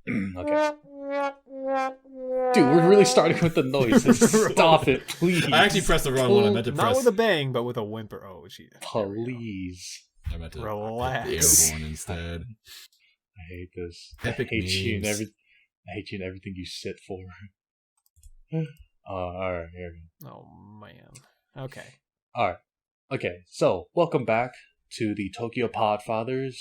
Okay. Dude, we're really starting with the noises. Stop it, please. I actually pressed the wrong one. I meant to Not press. with a bang, but with a whimper. Oh, gee. Please. I meant to Relax. hit the air horn instead. I hate this. Epic I hate you and memes. I hate you and everything you sit for. Alright, here we go. Oh, man. Okay. Alright. Okay, so welcome back to the Tokyo Podfathers.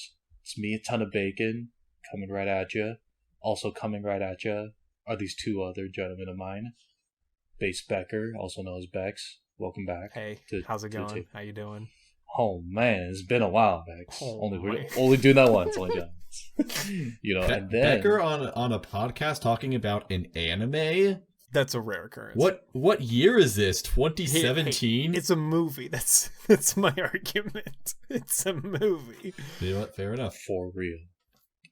It's me, a ton of bacon, coming right at you. Also coming right at you are these two other gentlemen of mine. Base Becker, also known as Bex. Welcome back. Hey, to- how's it to- going? to- How you doing? Oh man, it's been a while, Bex. Oh, only my. only doing that once. Only doing that once. And then Becker on a podcast talking about an anime. That's a rare occurrence. What year is this? Hey, 2017. it's a movie. That's my argument. It's a movie. You know what? Fair enough. for real.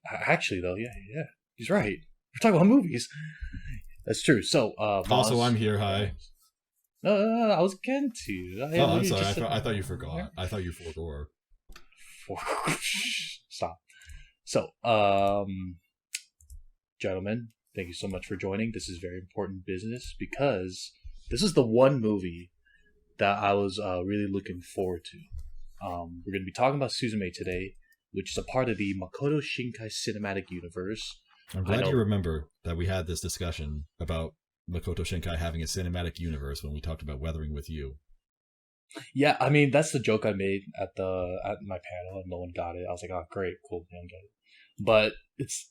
Actually, though, yeah, he's right. We're talking about movies. That's true. So, Also, Moz- I'm here. Hi. No, I was getting to. Oh, I'm sorry. I thought you forgot. I thought you forgot. Stop. So, gentlemen, thank you so much for joining. This is very important business because this is the one movie that I was really looking forward to. We're going to be talking about SUZUME today, which is a part of the Makoto Shinkai cinematic universe. I'm glad you remember that we had this discussion about Makoto Shinkai having a cinematic universe when we talked about Weathering with You. Yeah, I mean that's the joke I made at my panel, and no one got it. I was like, "Oh, great, cool, you don't get it." But it's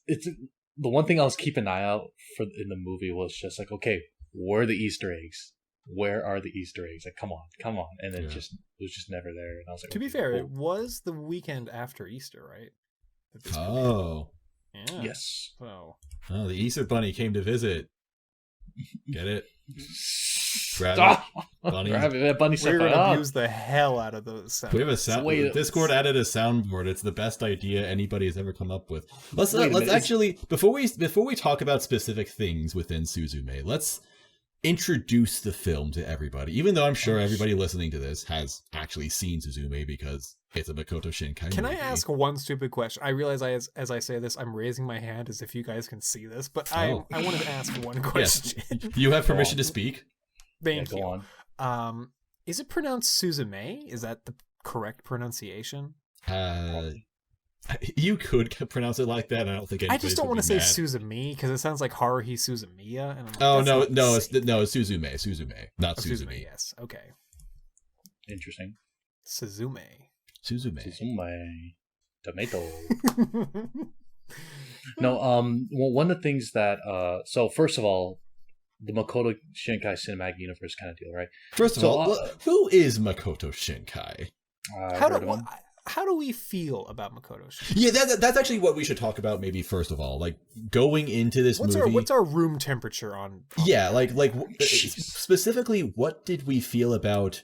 the one thing I was keeping an eye out for in the movie was just like, okay, where are the Easter eggs? Where are the Easter eggs? Like, come on, and then Yeah. it was just never there. And I was like, To be okay, fair, cool. it was the weekend after Easter, right? That this premiered. Oh. Yeah. Yes. So Oh, the Easter Bunny came to visit. Get it? Stop! Bunny. Rabbit, that bunny we're stuff. gonna Oh. abuse the hell out of those sounds. We have a sound. Wait, Discord added a soundboard. It's the best idea anybody has ever come up with. Let's Wait a minute, actually before we talk about specific things within SUZUME, let's introduce the film to everybody. Even though I'm sure everybody listening to this has actually seen SUZUME because it's a Makoto Shinkai Can I movie. ask one stupid question? I realize as I say this, I'm raising my hand as if you guys can see this, but I wanted to ask one question. Yes, you have permission Go on. to speak. Thank Go you. on. Is it pronounced Suzume? Is that the correct pronunciation? You could pronounce it like that. I don't think I just don't want to say mad. Suzume because it sounds like Haruhi Suzumiya. And I'm like, Oh that's no, not the no, same. it's Suzume, not Oh, Suzume. Yes. Okay. Interesting. Suzume. Suzume. Suzume. Tomato. No, well, one of the things that, so first of all, the Makoto Shinkai cinematic universe kind of deal, right? First of So, all, who is Makoto Shinkai? I've How heard of do him. how do we feel about Makoto Shinkai? Yeah, that's actually what we should talk about. Maybe first of all, like going into this movie. What's our room temperature on Yeah, like Jeez. specifically, what did we feel about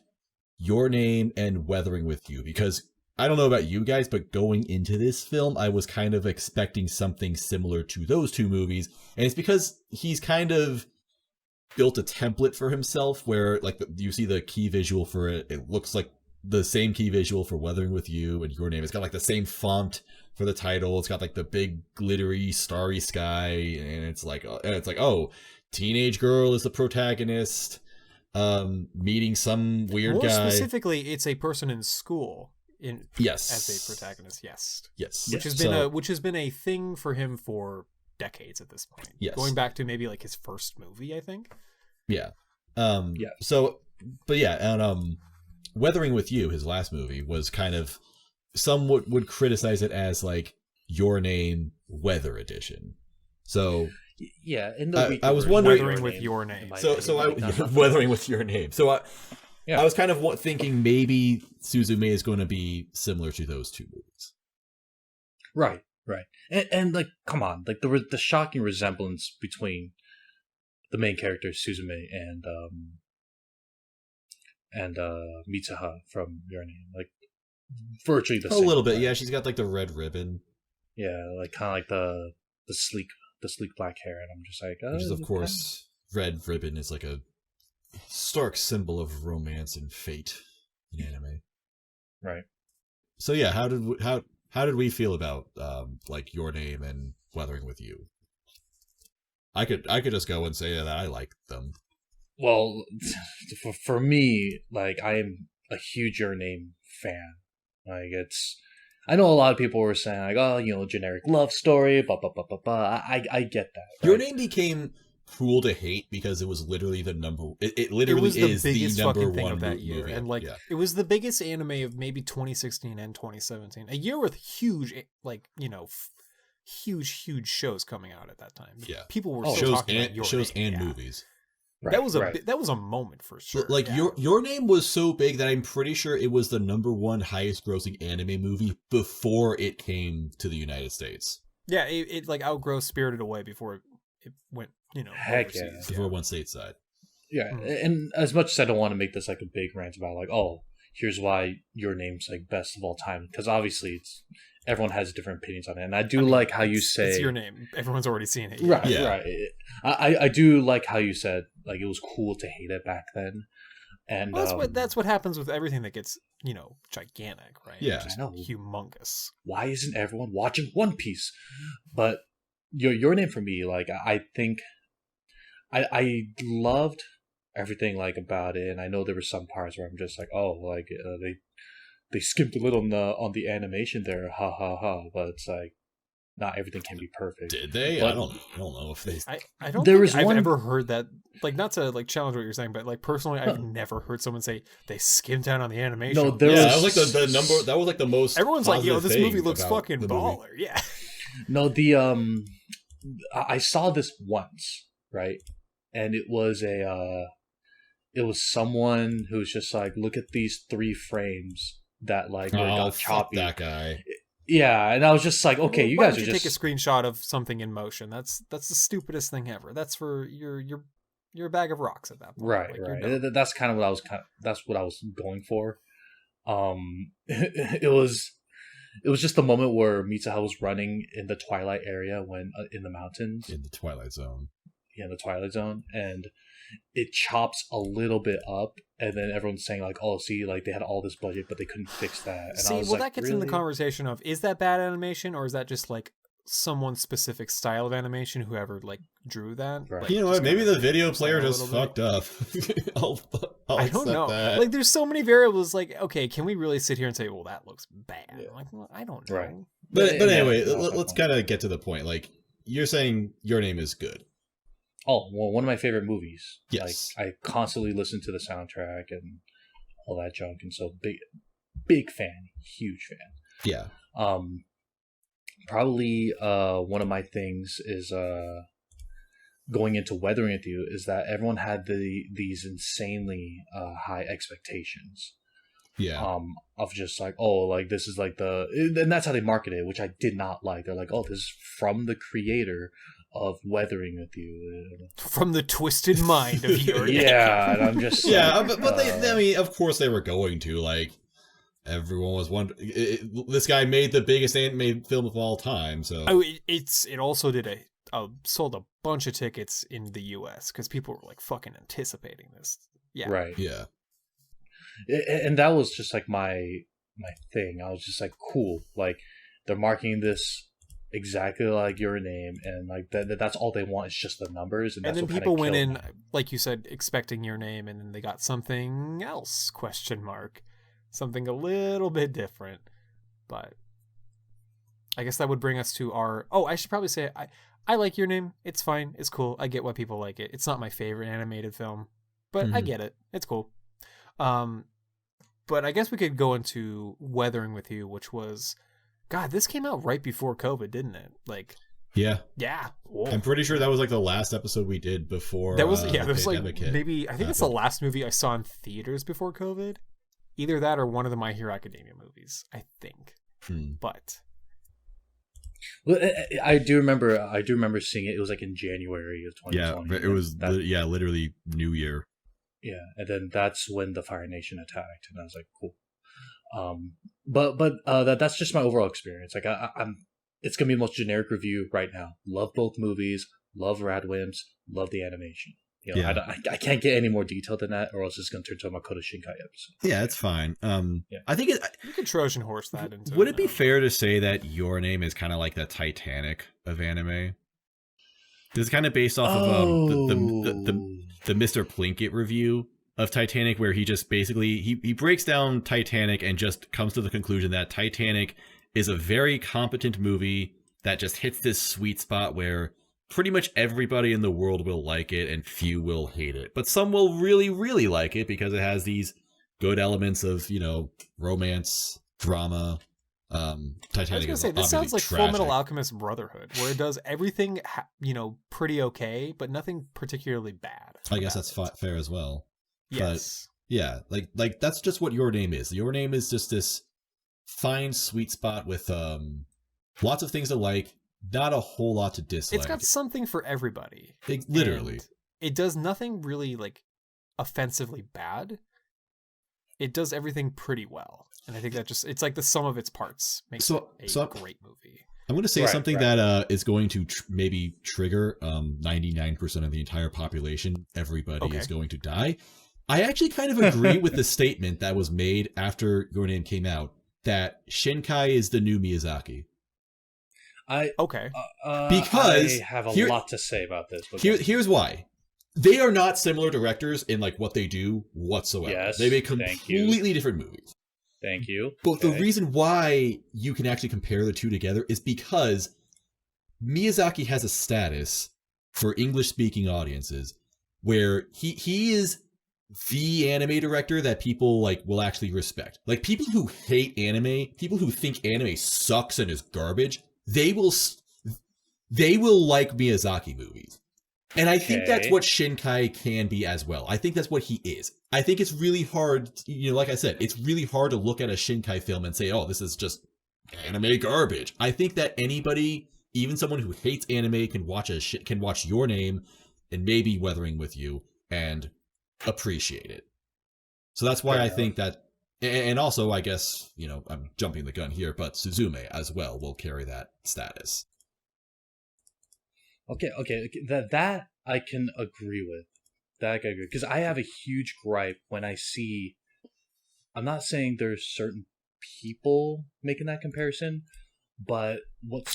Your Name and Weathering with You? Because I don't know about you guys, but going into this film, I was kind of expecting something similar to those two movies, and it's because he's kind of built a template for himself where like you see the key visual for it. It looks like the same key visual for Weathering with You and Your Name. It's got like the same font for the title. It's got like the big glittery starry sky, and it's like oh, teenage girl is the protagonist, meeting some weird More guy. specifically, it's a person in school Yes, as a protagonist. Yes. Yes, Which has been a thing for him for decades at this point. Yes. Going back to maybe like his first movie, I think. yeah. Yeah. So, but yeah, and Weathering with You, his last movie, was kind of some would criticize it as like Your Name Weather Edition. So Yeah, in I the was wondering- Weathering with Your Name. in my So opinion, I not- Weathering with Your Name. So Yeah. I was kind of thinking maybe Suzume is going to be similar to those two movies. Right, and like, come on, like the shocking resemblance between the main characters Suzume and Mitsuha from Your Name, like virtually the A same. little bit, right? yeah. She's got like the red ribbon, Yeah, like kind of like the sleek black hair, and I'm just like, which is of okay. course red ribbon is like a stark symbol of romance and fate in anime. Right. So yeah, how did we feel about like Your Name and Weathering with You? I could just go and say that I like them. Well, for me, like, I am a huge Your Name fan. Like, I know a lot of people were saying, like, oh, generic love story, blah, blah, blah, blah, blah. I get that. Right? Your Name became cruel to hate because it was literally the number. It literally was is the biggest number fucking thing one of that year, movie. and like it was the biggest anime of maybe 2016 and 2017. A year with huge, like huge shows coming out at that time. Yeah, people were still talking about Your shows Name. and movies. Right, that was a moment for sure. Like Your Name was so big that I'm pretty sure it was the number one highest grossing anime movie before it came to the United States. Yeah, it like outgrows Spirited Away before it went, Heck overseas. Before it went stateside. Yeah, and as much as I don't want to make this like a big rant about like, oh, here's why Your Name's like best of all time, because obviously everyone has different opinions on it, and I do like how you say it's Your Name. Everyone's already seen it. Right, yeah. right. I do like how you said like it was cool to hate it back then, and well, that's what happens with everything that gets gigantic, right? Yeah, just I know. humongous. Why isn't everyone watching One Piece? But Your Name for me, like I think I loved everything like about it, and I know there were some parts where I'm just like, oh, like they skipped a little on the animation there, ha ha ha. But it's like not everything can be perfect. Did they? But I don't know if they. I don't There think was I've one- ever heard that. Like, not to like challenge what you're saying, but like personally, I've never heard someone say they skimmed down on the animation. No, there Yeah, was that was like the number. That was like the most. Everyone's like, yo, positive this movie thing looks about fucking the movie. baller. Yeah. No, I saw this once, right? And it was someone who's just like, look at these 3 frames that like got choppy. Fuck that guy. Yeah, and I was just like, okay, you Why guys don't are you just take a screenshot of something in motion. That's the stupidest thing ever. That's for your bag of rocks at that point. right, Like, you're right. done. That's kind of what I was that's what I was going for. It was just the moment where Mitsuha was running in the Twilight area when in the mountains. In the Twilight Zone. Yeah, the Twilight Zone, and it chops a little bit up, and then everyone's saying like, "Oh, see, like they had all this budget, but they couldn't fix that." And See, I was well, like, that gets really? in the conversation of, is that bad animation, or is that just like someone's specific style of animation, whoever like drew that? Right. Like, You know just what? Maybe kinda the video goes player down a just little bit. fucked up. I'll I don't accept know. that. Like, there's so many variables. Like, okay, can we really sit here and say, well, that looks bad? Yeah. I'm like, well, I don't know. Right. but Yeah, anyway, that was my let's point. kind of get to the point. Like, you're saying Your Name is good. Oh, well, one of my favorite movies. Yes. Like, I constantly listen to the soundtrack and all that junk, and so big fan, huge fan. Yeah. Probably one of my things is going into Weathering with You is that everyone had these insanely high expectations. Yeah. Of just like, oh, like this is like and that's how they market it, which I did not like. They're like, oh, this is from the creator of Weathering with You. From the twisted mind of your Yeah, and I'm just Yeah, like, but they, I mean, of course they were going to. Like, everyone was wondering. This guy made the biggest animated film of all time, so. Oh, it also did sold a bunch of tickets in the U.S. because people were like fucking anticipating this. Yeah, right. Yeah. And that was just like my thing. I was just like, cool, like they're marketing this exactly like Your Name, and like that's all they want is just the numbers. And And that's then what people kinda went in, killed me. like you said, expecting Your Name, and then they got something else? ? Something a little bit different. But I guess that would bring us to our. Oh, I should probably say I like Your Name. It's fine. It's cool. I get why people like it. It's not my favorite animated film, but I Mhm. get it. It's cool. But I guess we could go into Weathering with You, which was, God, this came out right before COVID, didn't it? Like, Yeah. yeah. Whoa. I'm pretty sure that was like the last episode we did before. That was the there was like pandemic hit. maybe I think it's the last movie I saw in theaters before COVID. Either that or one of the My Hero Academia movies, I think. But Well, I do remember seeing it. It was like in January of 2020. Yeah, it was that, literally New Year. yeah, and then that's when the Fire Nation attacked, and I was like, cool. But that's just my overall experience. Like I'm, it's gonna be the most generic review right now. Love both movies. Love Radwimps. Love the animation. You know, Yeah. I can't get any more detailed than that, or else it's gonna turn to a Makoto Shinkai episode. Yeah, it's fine. Yeah. I think you could Trojan horse that into. Would it be fair to say that Your Name is kind of like the Titanic of anime? This is kind of based off of the Mr. Plinkett review of Titanic, where he just basically he breaks down Titanic and just comes to the conclusion that Titanic is a very competent movie that just hits this sweet spot where pretty much everybody in the world will like it and few will hate it. But some will really, really like it because it has these good elements of, you know, romance, drama. Titanic I was gonna say, this sounds like Full Metal Alchemist Brotherhood, where it does everything, you know, pretty okay, but nothing particularly bad. I guess that's fair as well. Yes. But yeah, like that's just what Your Name is. Your Name is just this fine sweet spot with lots of things to like, not a whole lot to dislike. It's got something for everybody. Literally. And it does nothing really like offensively bad. It does everything pretty well. And I think that just, it's like the sum of its parts makes it a great movie. I'm going to say something that is going to maybe trigger 99% of the entire population. Everybody is going to die. I actually kind of agree with the statement that was made after Your Name came out, that Shinkai is the new Miyazaki. Because I have a lot to say about this. Here's why. They are not similar directors in like what they do whatsoever. Yes, they make completely different movies. Thank you. But the reason why you can actually compare the two together is because Miyazaki has a status for English-speaking audiences where he is the anime director that people like will actually respect. Like people who hate anime, people who think anime sucks and is garbage, they will like Miyazaki movies. And I think that's what Shinkai can be as well. I think that's what he is. I think it's really hard, you know, like I said, it's really hard to look at a Shinkai film and say, oh, this is just anime garbage. I think that anybody, even someone who hates anime, can watch Your Name and maybe Weathering with You and appreciate it. So that's why I think that, and also I guess, you know, I'm jumping the gun here, but SUZUME as well will carry that status. Okay, that I can agree with. Because I have a huge gripe when I see, I'm not saying there's certain people making that comparison, but what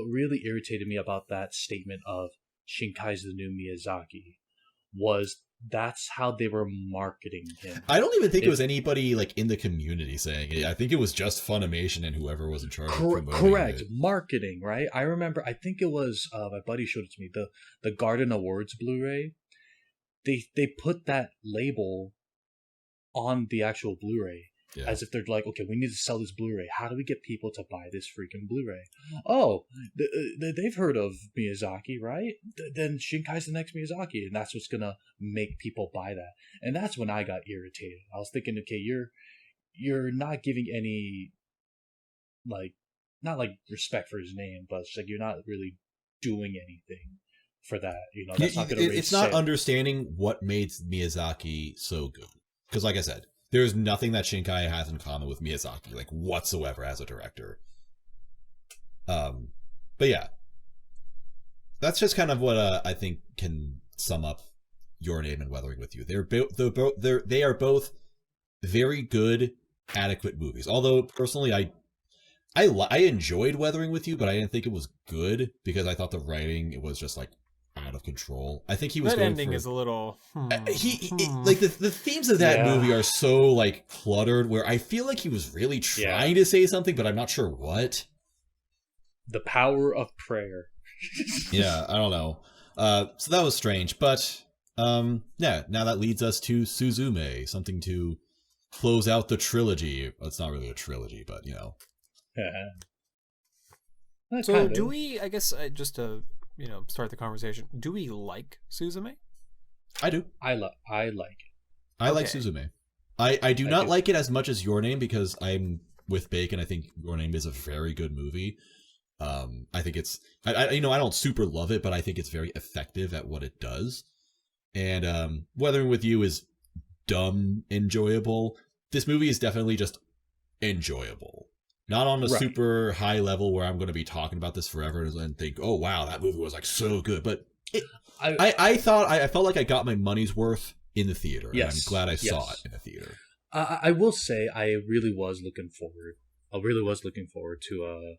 really irritated me about that statement of Shinkai's the new Miyazaki was that's how they were marketing him. I don't even think it was anybody like in the community saying it. I think it was just Funimation and whoever was in charge of promoting correct. it. Marketing, right? I remember, I think it was, my buddy showed it to me, the Garden Awards Blu-ray. They put that label on the actual Blu-ray. Yeah. As if they're like, okay, we need to sell this Blu-ray. How do we get people to buy this freaking Blu-ray? Oh, they've heard of Miyazaki, right? Then Shinkai's the next Miyazaki, and that's what's gonna make people buy that. And that's when I got irritated. I was thinking, okay, you're not giving any, like, not like respect for his name, but it's like you're not really doing anything for that. You know, that's not gonna raise it's not understanding what made Miyazaki so good. Because, like I said, there's nothing that Shinkai has in common with Miyazaki, like, whatsoever as a director. But yeah. That's just kind of what I think can sum up Your Name and Weathering with You. They are both very good, adequate movies. Although, personally, I enjoyed Weathering with You, but I didn't think it was good, because I thought the writing, it was just, like, out of control. I think he was that going ending is a little like the themes of that movie are so like cluttered, where I feel like he was really trying to say something, but I'm not sure what. The power of prayer. Yeah, I don't know. So that was strange, but yeah, now that leads us to SUZUME, something to close out the trilogy. Well, it's not really a trilogy, but you know. So do we, I guess, just to start the conversation, do we like SUZUME? I do. I like it. I like SUZUME. I do not like it as much as Your Name, because I'm with Bacon. I think Your Name is a very good movie. I think it's, I don't super love it, but I think it's very effective at what it does. And Weathering with You is dumb enjoyable. This movie is definitely just enjoyable. Not on a super high level where I'm going to be talking about this forever and think, oh, wow, that movie was like so good. But I felt like I got my money's worth in the theater. Yes. And I'm glad I saw it in the theater. I will say I really was looking forward to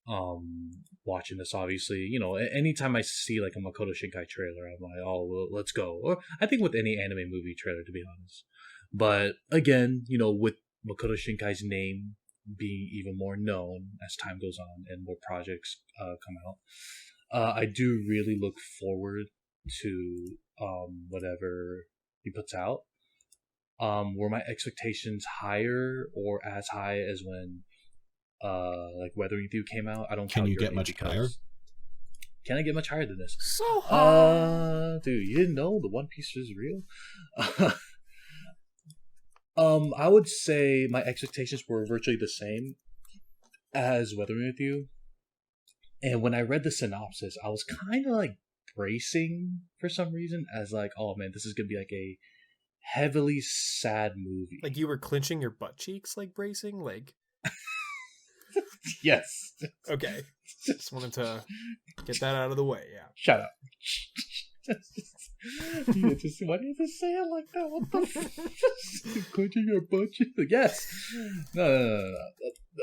watching this. Obviously, anytime I see like a Makoto Shinkai trailer, I'm like, oh, well, let's go. Or I think with any anime movie trailer, to be honest. But again, with Makoto Shinkai's name being even more known as time goes on and more projects come out, I do really look forward to whatever he puts out. Were my expectations higher or as high as when like Weathering With You came out? I don't. Can you get much higher? Can I get much higher than this? So high. Dude, you didn't know the One Piece is real? I would say my expectations were virtually the same as Weathering With You. And when I read the synopsis, I was kind of like bracing for some reason as like, oh man, this is going to be like a heavily sad movie. Like you were clenching your butt cheeks, like bracing, like. Yes. Okay. Just wanted to get that out of the way. Yeah. Shut up. Why do you just say it like that? What the fuck? Clenching your butt cheeks? Yes. No.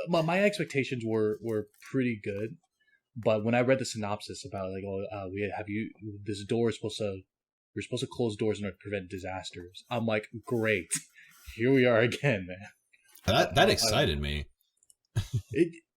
My expectations were pretty good, but when I read the synopsis about like, this door is we're supposed to close doors in order to prevent disasters. I'm like, great. Here we are again, man. That excited me.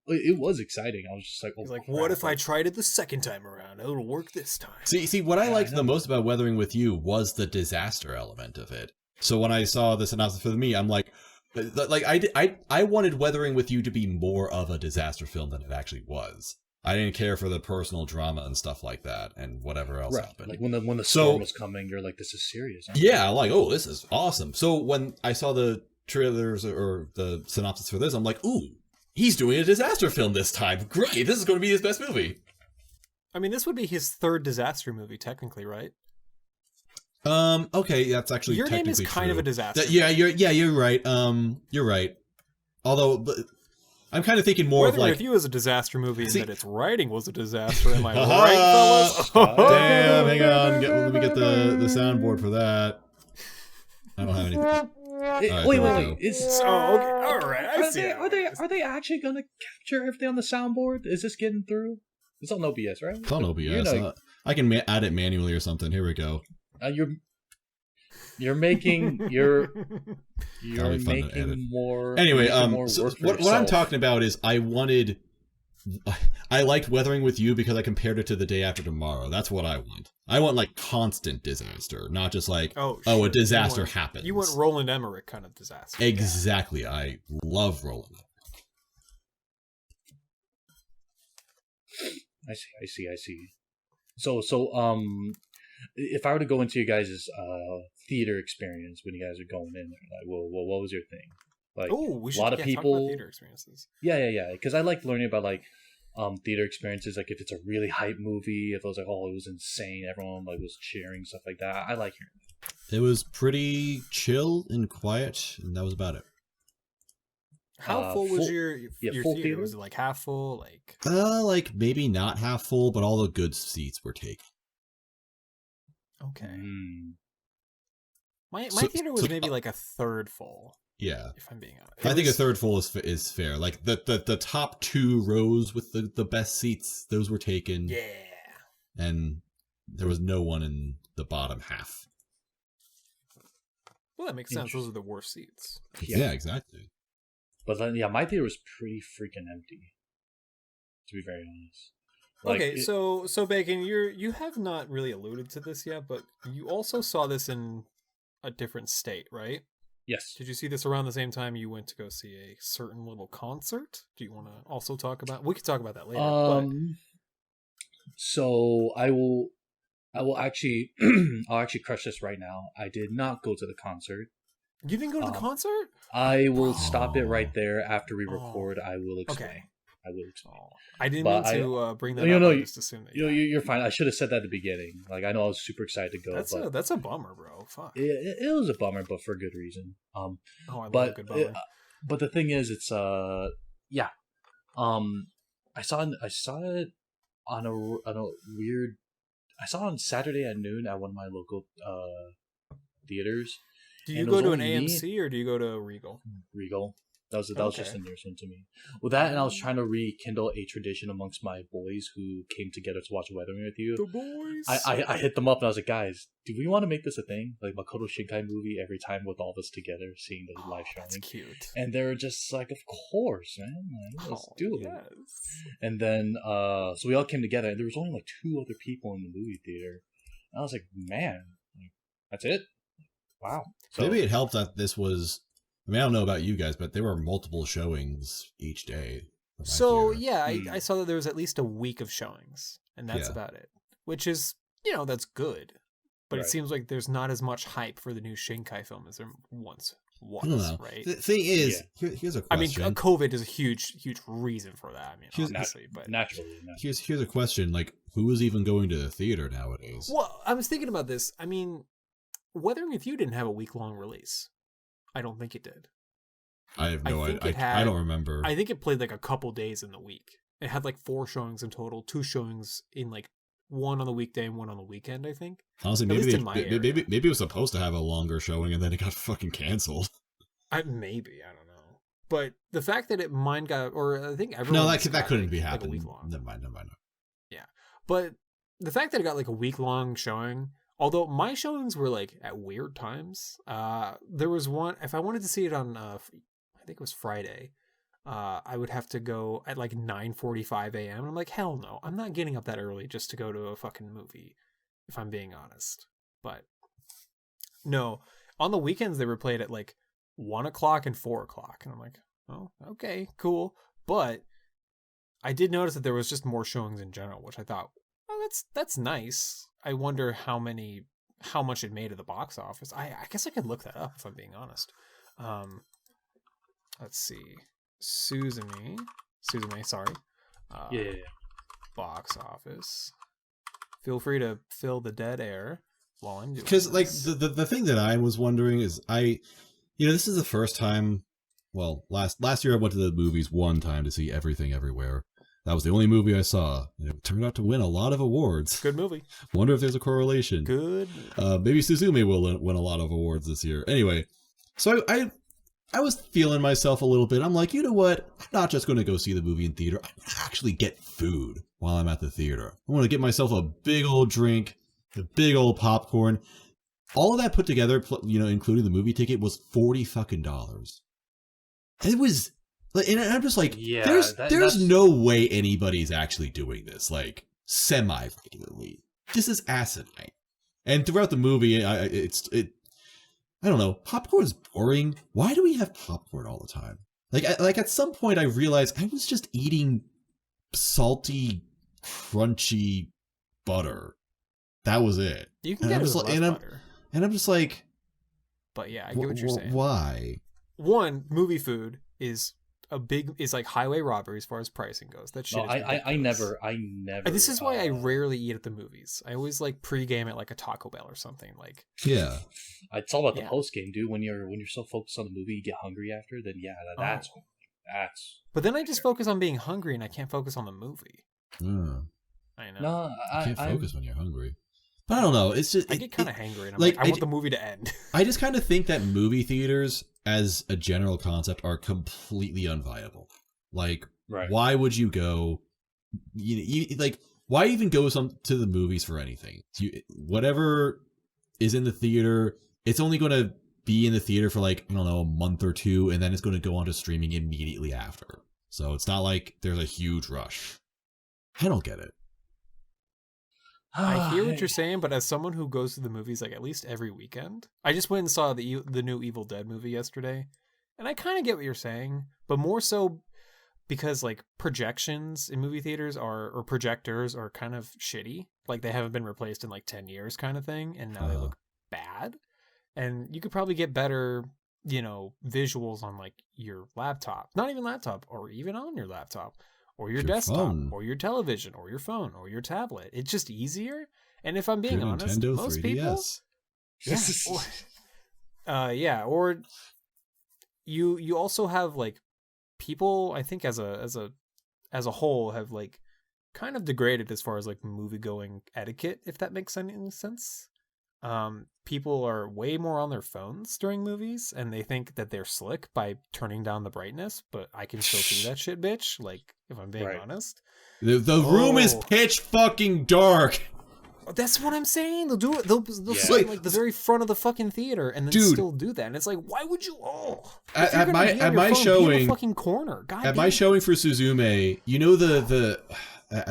It was exciting. I was just like, He's like, what if I tried it the second time around? It'll work this time. See, what I liked the most about Weathering With You was the disaster element of it. So when I saw the synopsis for me, I'm like I wanted Weathering With You to be more of a disaster film than it actually was. I didn't care for the personal drama and stuff like that, and whatever else happened. Like when the storm was coming, you're like, this is serious. Yeah, I'm like, oh, this is awesome. So when I saw the trailers or the synopsis for this, I'm like, ooh, he's doing a disaster film this time. Great, this is going to be his best movie. I mean, this would be his third disaster movie, technically, right? Okay, that's actually Your Name is kind of a disaster. You're right. You're right. Although, I'm kind of thinking more of like... If you was a disaster movie and that its writing was a disaster, am I right, fellas? Damn, hang on. Let me get the soundboard for that. I don't have anything. Right, wait. Okay. All right. I see. Are they actually gonna capture everything on the soundboard? Is this getting through? It's on OBS, right? It's on OBS. I can add it manually or something. Here we go. You're making more. Anyway, more so work for what I'm talking about is I liked Weathering With You because I compared it to The Day After Tomorrow. That's what I want. I want like constant disaster, not just like a disaster happens. You want Roland Emmerich kind of disaster. Exactly. Yeah. I love Roland. I see. So if I were to go into you guys' theater experience when you guys are going in there, like, well, what was your thing? Like, we should a lot of people talk about theater experiences. Yeah. Because I like learning about like theater experiences. Like if it's a really hype movie, if it was like, oh, it was insane, everyone like was cheering, stuff like that. I like hearing that. It was pretty chill and quiet, and that was about it. How full was your full theater? Was it like half full? Like maybe not half full, but all the good seats were taken. Okay. My theater was maybe like a third full. Yeah. If I'm being honest. I think a third full is fair. Like the top 2 rows with the best seats, those were taken. Yeah. And there was no one in the bottom half. Well, that makes sense. Those are the worst seats. Yeah, exactly. But then, my theater was pretty freaking empty, to be very honest. Like, okay, so Bacon, you have not really alluded to this yet, but you also saw this in a different state, right? Yes. Did you see this around the same time you went to go see a certain little concert? Do you want to also talk about? We could talk about that later. So I will actually, I'll actually crush this right now. I did not go to the concert. You didn't go to the concert? I will stop it right there after we record. I will explain. Okay. I will explain. I didn't mean to bring that up. No, I just assumed that you're fine. I should have said that at the beginning. Like, I know I was super excited to go. That's a bummer, bro. Fuck. It was a bummer, but for a good reason. I love a good bummer. But the thing is, it's I saw it on a weird. I saw it on Saturday at noon at one of my local theaters. Do you go to an AMC or do you go to Regal? Regal. That was just the nearest one to me. With that, and I was trying to rekindle a tradition amongst my boys who came together to watch Weathering with you. The boys. I hit them up and I was like, guys, do we want to make this a thing? Like Makoto Shinkai movie every time with all of us together, seeing the live showing. That's cute. And they were just like, of course, man. Like, let's do it. Yes. And then, so we all came together, and there was only like 2 other people in the movie theater. And I was like, man, like, that's it? Wow. So, maybe it helped that this was, I mean, I don't know about you guys, but there were multiple showings each day. So, yeah, I saw that there was at least a week of showings, and that's Yeah. about it. Which is, that's good. But it seems like there's not as much hype for the new Shinkai film as there once was, I don't know. right? The thing is, here's a question. I mean, COVID is a huge reason for that. I mean, obviously, but naturally. Here's a question: like, who is even going to the theater nowadays? Well, I was thinking about this. I mean, Weathering with You didn't have a week-long release. I don't think it did. I have no idea. I don't remember. I think it played like a couple days in the week. It had like 4 showings in total, 2 showings in like one on the weekday and one on the weekend, I think. Honestly, maybe it was supposed to have a longer showing and then it got fucking canceled. Maybe, I don't know. But the fact that mine got, or I think everyone. No, that couldn't be like happening. A week long. Never mind. Yeah, but the fact that it got like a week long showing, although my showings were like at weird times. There was one, if I wanted to see it on, I think it was Friday. I would have to go at like 9:45 a.m. And I'm like, hell no, I'm not getting up that early just to go to a fucking movie, if I'm being honest. But no, on the weekends they were played at like 1 o'clock and 4 o'clock. And I'm like, oh, okay, cool. But I did notice that there was just more showings in general, which I thought, oh, that's nice. I wonder how much it made at the box office. I guess I could look that up if I'm being honest. Let's see. SUZUME, sorry. Yeah. Box office. Feel free to fill the dead air while I'm doing Because, like, this. the thing that I was wondering is, this is the first time, well, last year I went to the movies one time to see Everything Everywhere. That was the only movie I saw. It turned out to win a lot of awards. Good movie. Wonder if there's a correlation. Good. Maybe SUZUME will win a lot of awards this year. Anyway, so I was feeling myself a little bit. I'm like, you know what? I'm not just going to go see the movie in theater. I'm going to actually get food while I'm at the theater. I want to get myself a big old drink, a big old popcorn. All of that put together, including the movie ticket, was $40 fucking. It was, and I'm just like, there's no way anybody's actually doing this, like, semi-regularly. This is asinine. And throughout the movie, I don't know, popcorn's boring. Why do we have popcorn all the time? Like at some point I realized I was just eating salty, crunchy butter. That was it. You can get it with less butter. And I'm just like, but yeah, I get what you're saying. Why? One, movie food is like highway robbery as far as pricing goes. That shit. No, I never. This is why I rarely eat at the movies. I always like pregame at like a Taco Bell or something. Like, yeah, it's all about the post game, dude. When you're so focused on the movie, you get hungry after. Then that's. But then I just focus on being hungry, and I can't focus on the movie. I know. No, you can't focus when you're hungry. But I don't know. It's just I get kind of hangry, and I'm like, I want the movie to end. I just kind of think that movie theaters, as a general concept, are completely unviable. Like, why would you go? Why even go to the movies for anything? Whatever is in the theater, it's only going to be in the theater for like, I don't know, a month or two, and then it's going to go on to streaming immediately after. So it's not like there's a huge rush. I don't get it. I hear what you're saying, but as someone who goes to the movies like at least every weekend, I just went and saw the new Evil Dead movie yesterday, and I kind of get what you're saying, but more so because like projections in movie theaters or projectors are kind of shitty, like they haven't been replaced in like 10 years kind of thing, and now they look bad, and you could probably get better, visuals on like your laptop, not even laptop, or even on your laptop. Or your desktop, phone. Or your television, or your phone, or your tablet. It's just easier. And if I'm being honest, Nintendo most 3DS. people, or you also have like people. I think as a whole have like kind of degraded as far as like movie going etiquette, if that makes any sense. people are way more on their phones during movies, and they think that they're slick by turning down the brightness, but I can still see that shit, bitch. Like, if I'm being honest. The room is pitch fucking dark. That's what I'm saying. They'll do it. They'll sit like the very front of the fucking theater and then still do that. And it's like, why would you? At my showing, fucking corner. God at my showing for Suzume, you know the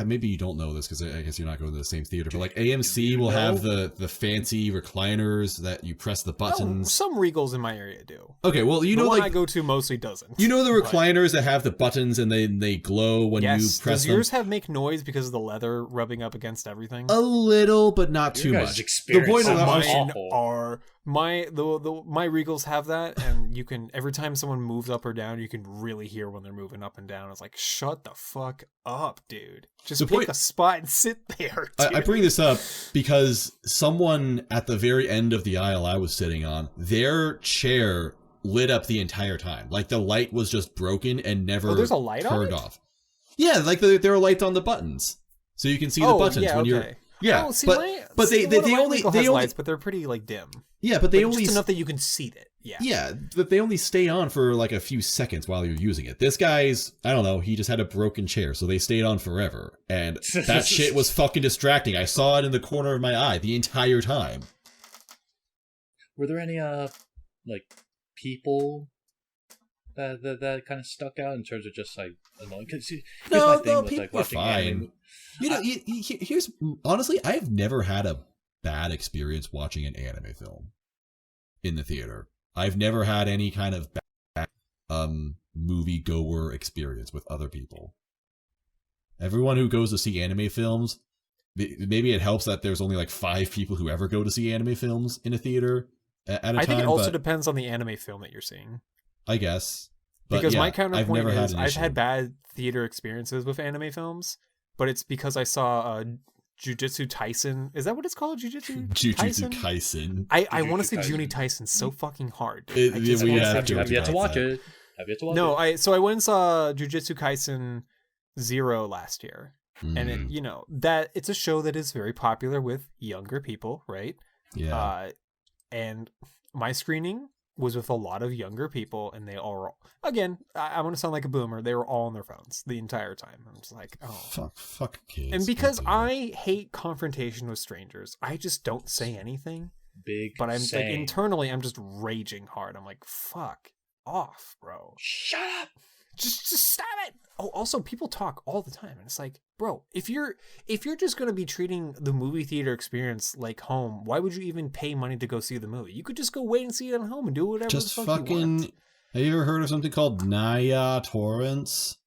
maybe you don't know this because I guess you're not going to the same theater, but like AMC will have the fancy recliners that you press the buttons. Some Regals in my area do. Okay, well you know the one like I go to mostly doesn't. You know the recliners that have the buttons and they glow when you press them. Does yours make noise because of the leather rubbing up against everything? A little, but not too much. The point of mine are my Regals have that, and you can every time someone moves up or down, you can really hear when they're moving up and down. It's like, shut the fuck up, dude. Just pick a spot and sit there. I bring this up because someone at the very end of the aisle I was sitting on, their chair lit up the entire time. Like the light was just broken and never there's a light turned on it? off. Yeah, like there are lights on the buttons, so you can see the buttons when you're. Yeah, but they only has lights, but they're pretty like dim. Yeah, but they only just enough that you can see it. Yeah, but they only stay on for like a few seconds while you're using it. This guy's, I don't know, he just had a broken chair, so they stayed on forever, and that shit was fucking distracting. I saw it in the corner of my eye the entire time. Were there any like people that kind of stuck out in terms of just like annoying? No, people are fine. You know, here's honestly, I've never had a bad experience watching an anime film in the theater. I've never had any kind of bad movie goer experience with other people. Everyone who goes to see anime films, maybe it helps that there's only like 5 people who ever go to see anime films in a theater at a time. I think it also depends on the anime film that you're seeing. I guess. But because my counterpoint is I've had bad theater experiences with anime films, but it's because I saw Jujutsu Kaisen. Is that what it's called? Jujutsu Kaisen. I want to say Juni Tyson so fucking hard. Have yet to watch it. No, I went and saw Jujutsu Kaisen 0 last year. And it, it's a show that is very popular with younger people, right? Yeah. And my screening was with a lot of younger people, and they all, again, I'm going to sound like a boomer, they were all on their phones the entire time. I'm just like, oh. Fuck kids. And because I hate confrontation with strangers, I just don't say anything. But I'm like, internally, I'm just raging hard. I'm like, fuck off, bro. Shut up. Just stop it. Oh, also, people talk all the time, and it's like, bro, if you're just gonna be treating the movie theater experience like home, why would you even pay money to go see the movie? You could just go wait and see it at home and do whatever just the fuck you want. Have you ever heard of something called Naya Torrents?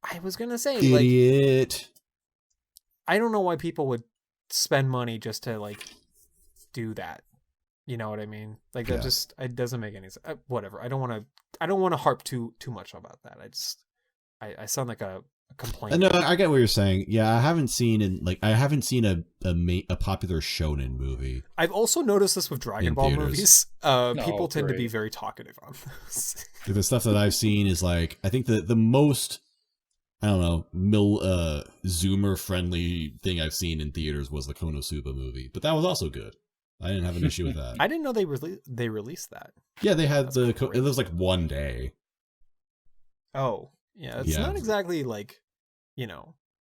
I was gonna say, idiot. I don't know why people would spend money just to like do that. You know what I mean? Like that just it doesn't make any sense. Whatever. I don't want to harp too much about that. I sound like a complaint. No, I get what you're saying. Yeah, I haven't seen a popular shonen movie. I've also noticed this with Dragon Ball movies. People tend to be very talkative on those. The stuff that I've seen is like, I think the most, I don't know, Zoomer friendly thing I've seen in theaters was the Konosuba movie, but that was also good. I didn't have an issue with that. I didn't know they released that. Yeah, they had it was like one day. Oh, yeah, it's not exactly like, an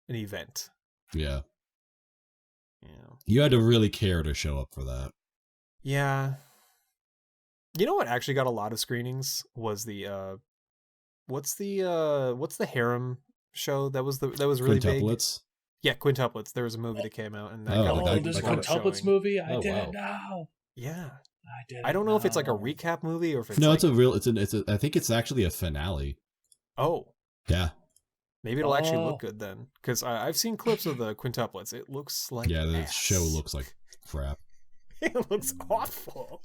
event. Yeah. You had to really care to show up for that. Yeah. You know what actually got a lot of screenings was the what's the harem show that was really big? Quintuplets? Yeah, Quintuplets. There was a movie that came out, and that there's a Quintuplets movie. I didn't know. Yeah, I don't know if it's like a recap movie or if it's I think it's actually a finale. Oh, yeah. Maybe it'll actually look good then, because I've seen clips of the Quintuplets. It looks like show looks like crap. It looks awful.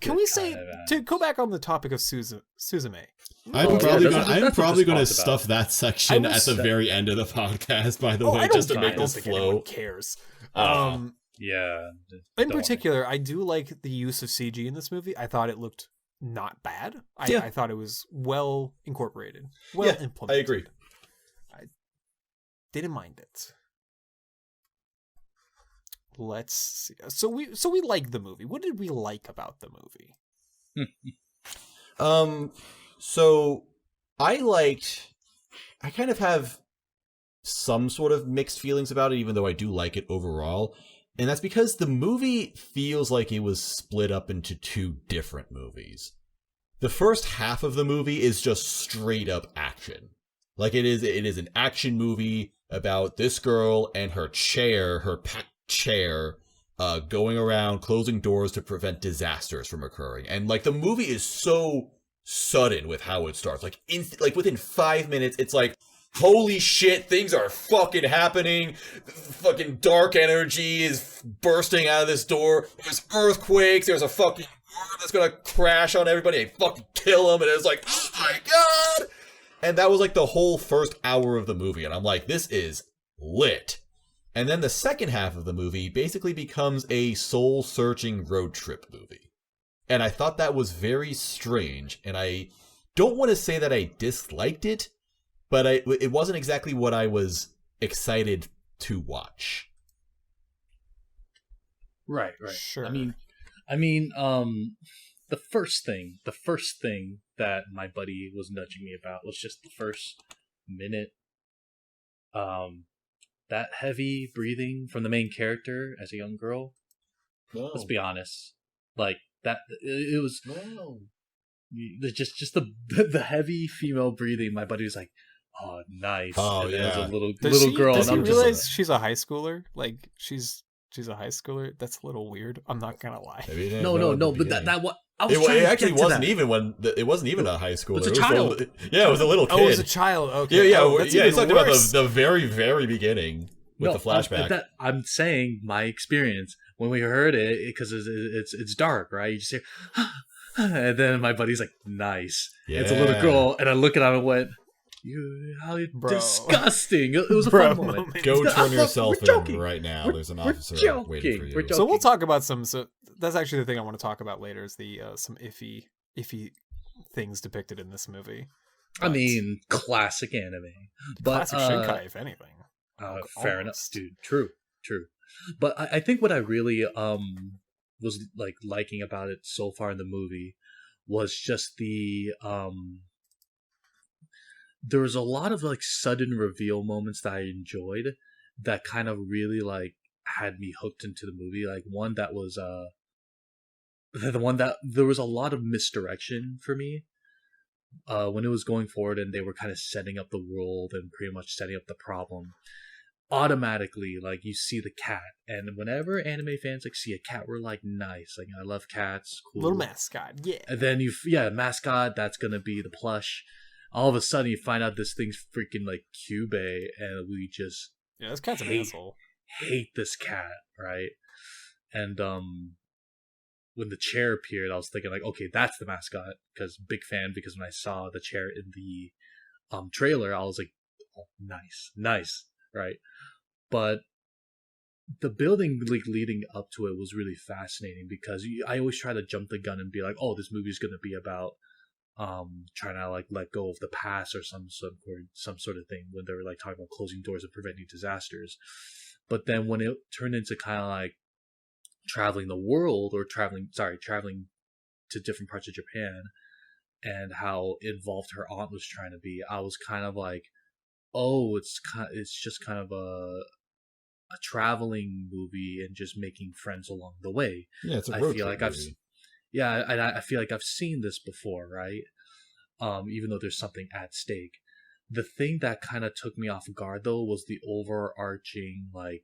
Can we say to go back on the topic of Suzume? I'm probably going to stuff that section at the very end of the podcast. By the way, just to make this flow. Anyone cares. Yeah. In particular, I do like the use of CG in this movie. I thought it looked not bad. I thought it was well incorporated, implemented. I agree. I didn't mind it. let's see. So we liked the movie. What did we like about the movie? So I kind of have some sort of mixed feelings about it, even though I do like it overall. And that's because the movie feels like it was split up into two different movies. The first half of the movie is just straight up action. Like it is an action movie about this girl and her packed chair, going around closing doors to prevent disasters from occurring. And like the movie is so sudden with how it starts. Like like within 5 minutes, it's like, holy shit, things are fucking happening. Fucking dark energy is bursting out of this door. There's earthquakes. There's a fucking worm that's gonna crash on everybody and fucking kill them. And it's like, oh my god! And that was like the whole first hour of the movie. And I'm like, this is lit. And then the second half of the movie basically becomes a soul-searching road trip movie. And I thought that was very strange. And I don't want to say that I disliked it, but it wasn't exactly what I was excited to watch. Right. Sure. I mean, the first thing that my buddy was nudging me about was just the first minute. That heavy breathing from the main character as a young girl. No. Let's be honest, like that. It was just the heavy female breathing. My buddy was like, "Oh, nice." Oh, and yeah. As a little Does girl, and he I'm realize just she's a high schooler? Like she's a high schooler. That's a little weird. I'm not gonna lie. no. But that what I was It trying to actually get to wasn't that. even it wasn't even a high schooler. It was a child. It was a little kid. Oh, it was a child. Okay. Yeah. Oh, that's He's even talking about worse. the very, very beginning with the flashback. I'm saying my experience when we heard it because it's dark, right? You just hear, and then my buddy's like, "Nice." Yeah. It's a little girl, and I look at him and went, how Bro. disgusting! It was a Bro, fun moment. Go turn yourself We're joking. in right now. There's an We're officer joking. waiting for you. We're joking. So we'll talk about some. So that's actually the thing I want to talk about later is the some iffy things depicted in this movie. I mean, classic anime, but Classic Shinkai, if anything. fair enough, dude. True. But I think what I really was like liking about it so far in the movie was just the there was a lot of like sudden reveal moments that I enjoyed that kind of really like had me hooked into the movie. Like one that was the one that there was a lot of misdirection for me when it was going forward and they were kind of setting up the world and pretty much setting up the problem. Automatically, like you see the cat, and whenever anime fans like see a cat, we're like, nice, like I love cats, cool. Little mascot, yeah. And then mascot, that's gonna be the plush. All of a sudden you find out this thing's freaking like Kyubey, and we just This cat's an asshole. hate this cat, right? And when the chair appeared, I was thinking like, okay, that's the mascot, because big fan, because when I saw the chair in the trailer, I was like, oh, nice, right? But the building like leading up to it was really fascinating because I always try to jump the gun and be like, oh, this movie's gonna be about trying to like let go of the past or some sort of thing when they were like talking about closing doors and preventing disasters. But then when it turned into kind of like traveling the world or traveling to different parts of Japan and how involved her aunt was trying to be, I was kind of like, oh, it's just kind of a traveling movie and just making friends along the way. Yeah, it's a road trip movie. I feel like I've seen this before, right? Even though there's something at stake. The thing that kind of took me off guard though was the overarching like.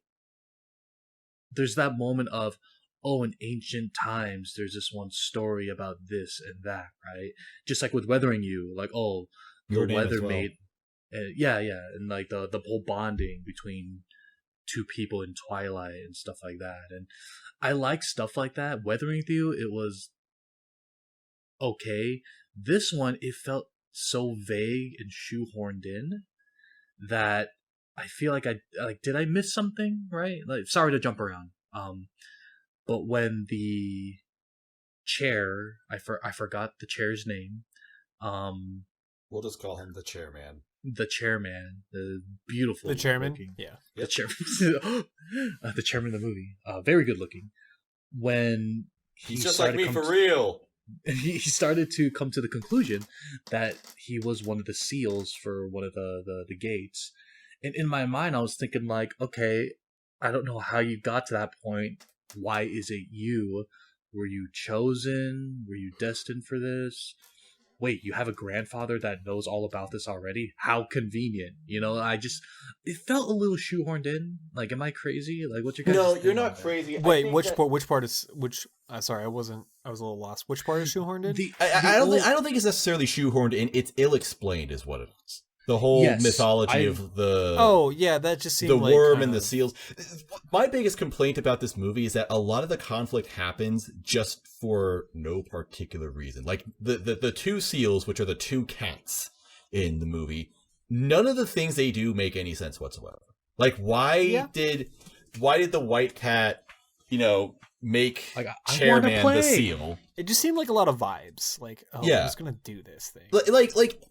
There's that moment of, oh, in ancient times, there's this one story about this and that, right? Just like with Weathering You, like, oh, Your the Name as weather well. made, and like the whole bonding between two people in Twilight and stuff like that. And I like stuff like that. Weathering You, it was okay. This one, it felt so vague and shoehorned in that I feel like did I miss something, right? Like, sorry to jump around. But when the chair, I forgot the chair's name. We'll just call him the chairman. the chairman, the beautiful, The chairman, looking, yeah. the chairman, the chairman of the movie, very good looking. When He's just like me for real. He started to come to the conclusion that he was one of the seals for one of the gates. And in my mind, I was thinking like, okay, I don't know how you got to that point. Why is it you? Were you chosen? Were you destined for this? Wait, you have a grandfather that knows all about this already? How convenient. It felt a little shoehorned in. Like, am I crazy? Like, what's your guys' No, thing you're on not that? crazy. Wait, which part is which? Sorry, I was a little lost. Which part is shoehorned in? I don't think it's necessarily shoehorned in. It's ill-explained, is what it is. The whole mythology of the that just seemed the like worm kinda... and the seals. My biggest complaint about this movie is that a lot of the conflict happens just for no particular reason. Like the two seals, which are the two cats in the movie, none of the things they do make any sense whatsoever. Like why did the white cat, make chairman the seal? It just seemed like a lot of vibes. Like, I'm just gonna do this thing. Like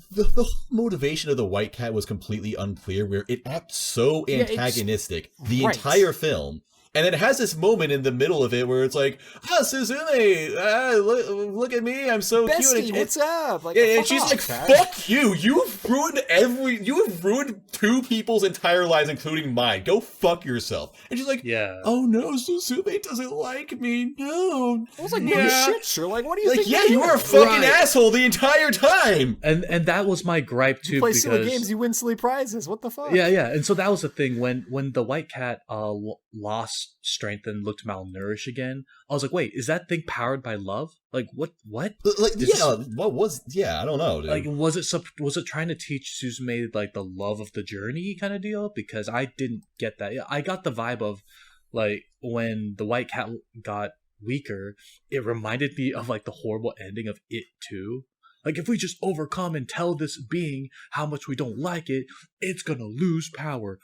the whole motivation of the white cat was completely unclear, where it acts so antagonistic the entire film. And then it has this moment in the middle of it where it's like, Suzume, look at me, I'm so Bestie, cute. What's up? Like, and she's like, fuck you, you've ruined two people's entire lives, including mine. Go fuck yourself. And she's like, oh no, Suzume doesn't like me, no. I was like, no shit, sure. Like, what do you think? Yeah, you were a fucking asshole the entire time. And that was my gripe too. You play because silly games, you win silly prizes. What the fuck? Yeah. And so that was the thing when the white cat lost strength and looked malnourished again. I was like, wait, is that thing powered by love? Like what? Like what was? Yeah, I don't know, dude. Like was it trying to teach Suzume like the love of the journey kind of deal? Because I didn't get that. I got the vibe of like when the white cat got weaker, it reminded me of like the horrible ending of It 2. Like, if we just overcome and tell this being how much we don't like it, it's gonna lose power.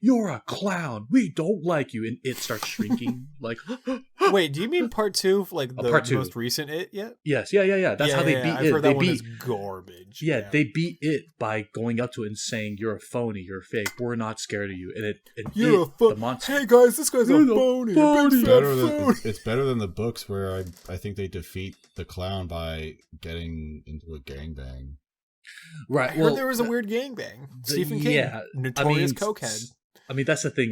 You're a clown. We don't like you. And it starts shrinking. Like, wait, do you mean part 2? Like the most recent It yet? Yes, yeah. That's how they beat I've it. Heard that one is garbage. Yeah, they beat it by going up to it and saying, "You're a phony. You're fake. We're not scared of you." And you're a the monster. Hey guys, this guy's a phony. It's better than the books, where I think they defeat the clown by getting into a gangbang. Right. I heard there was a weird gangbang. Stephen King, notorious cokehead. I mean, that's the thing.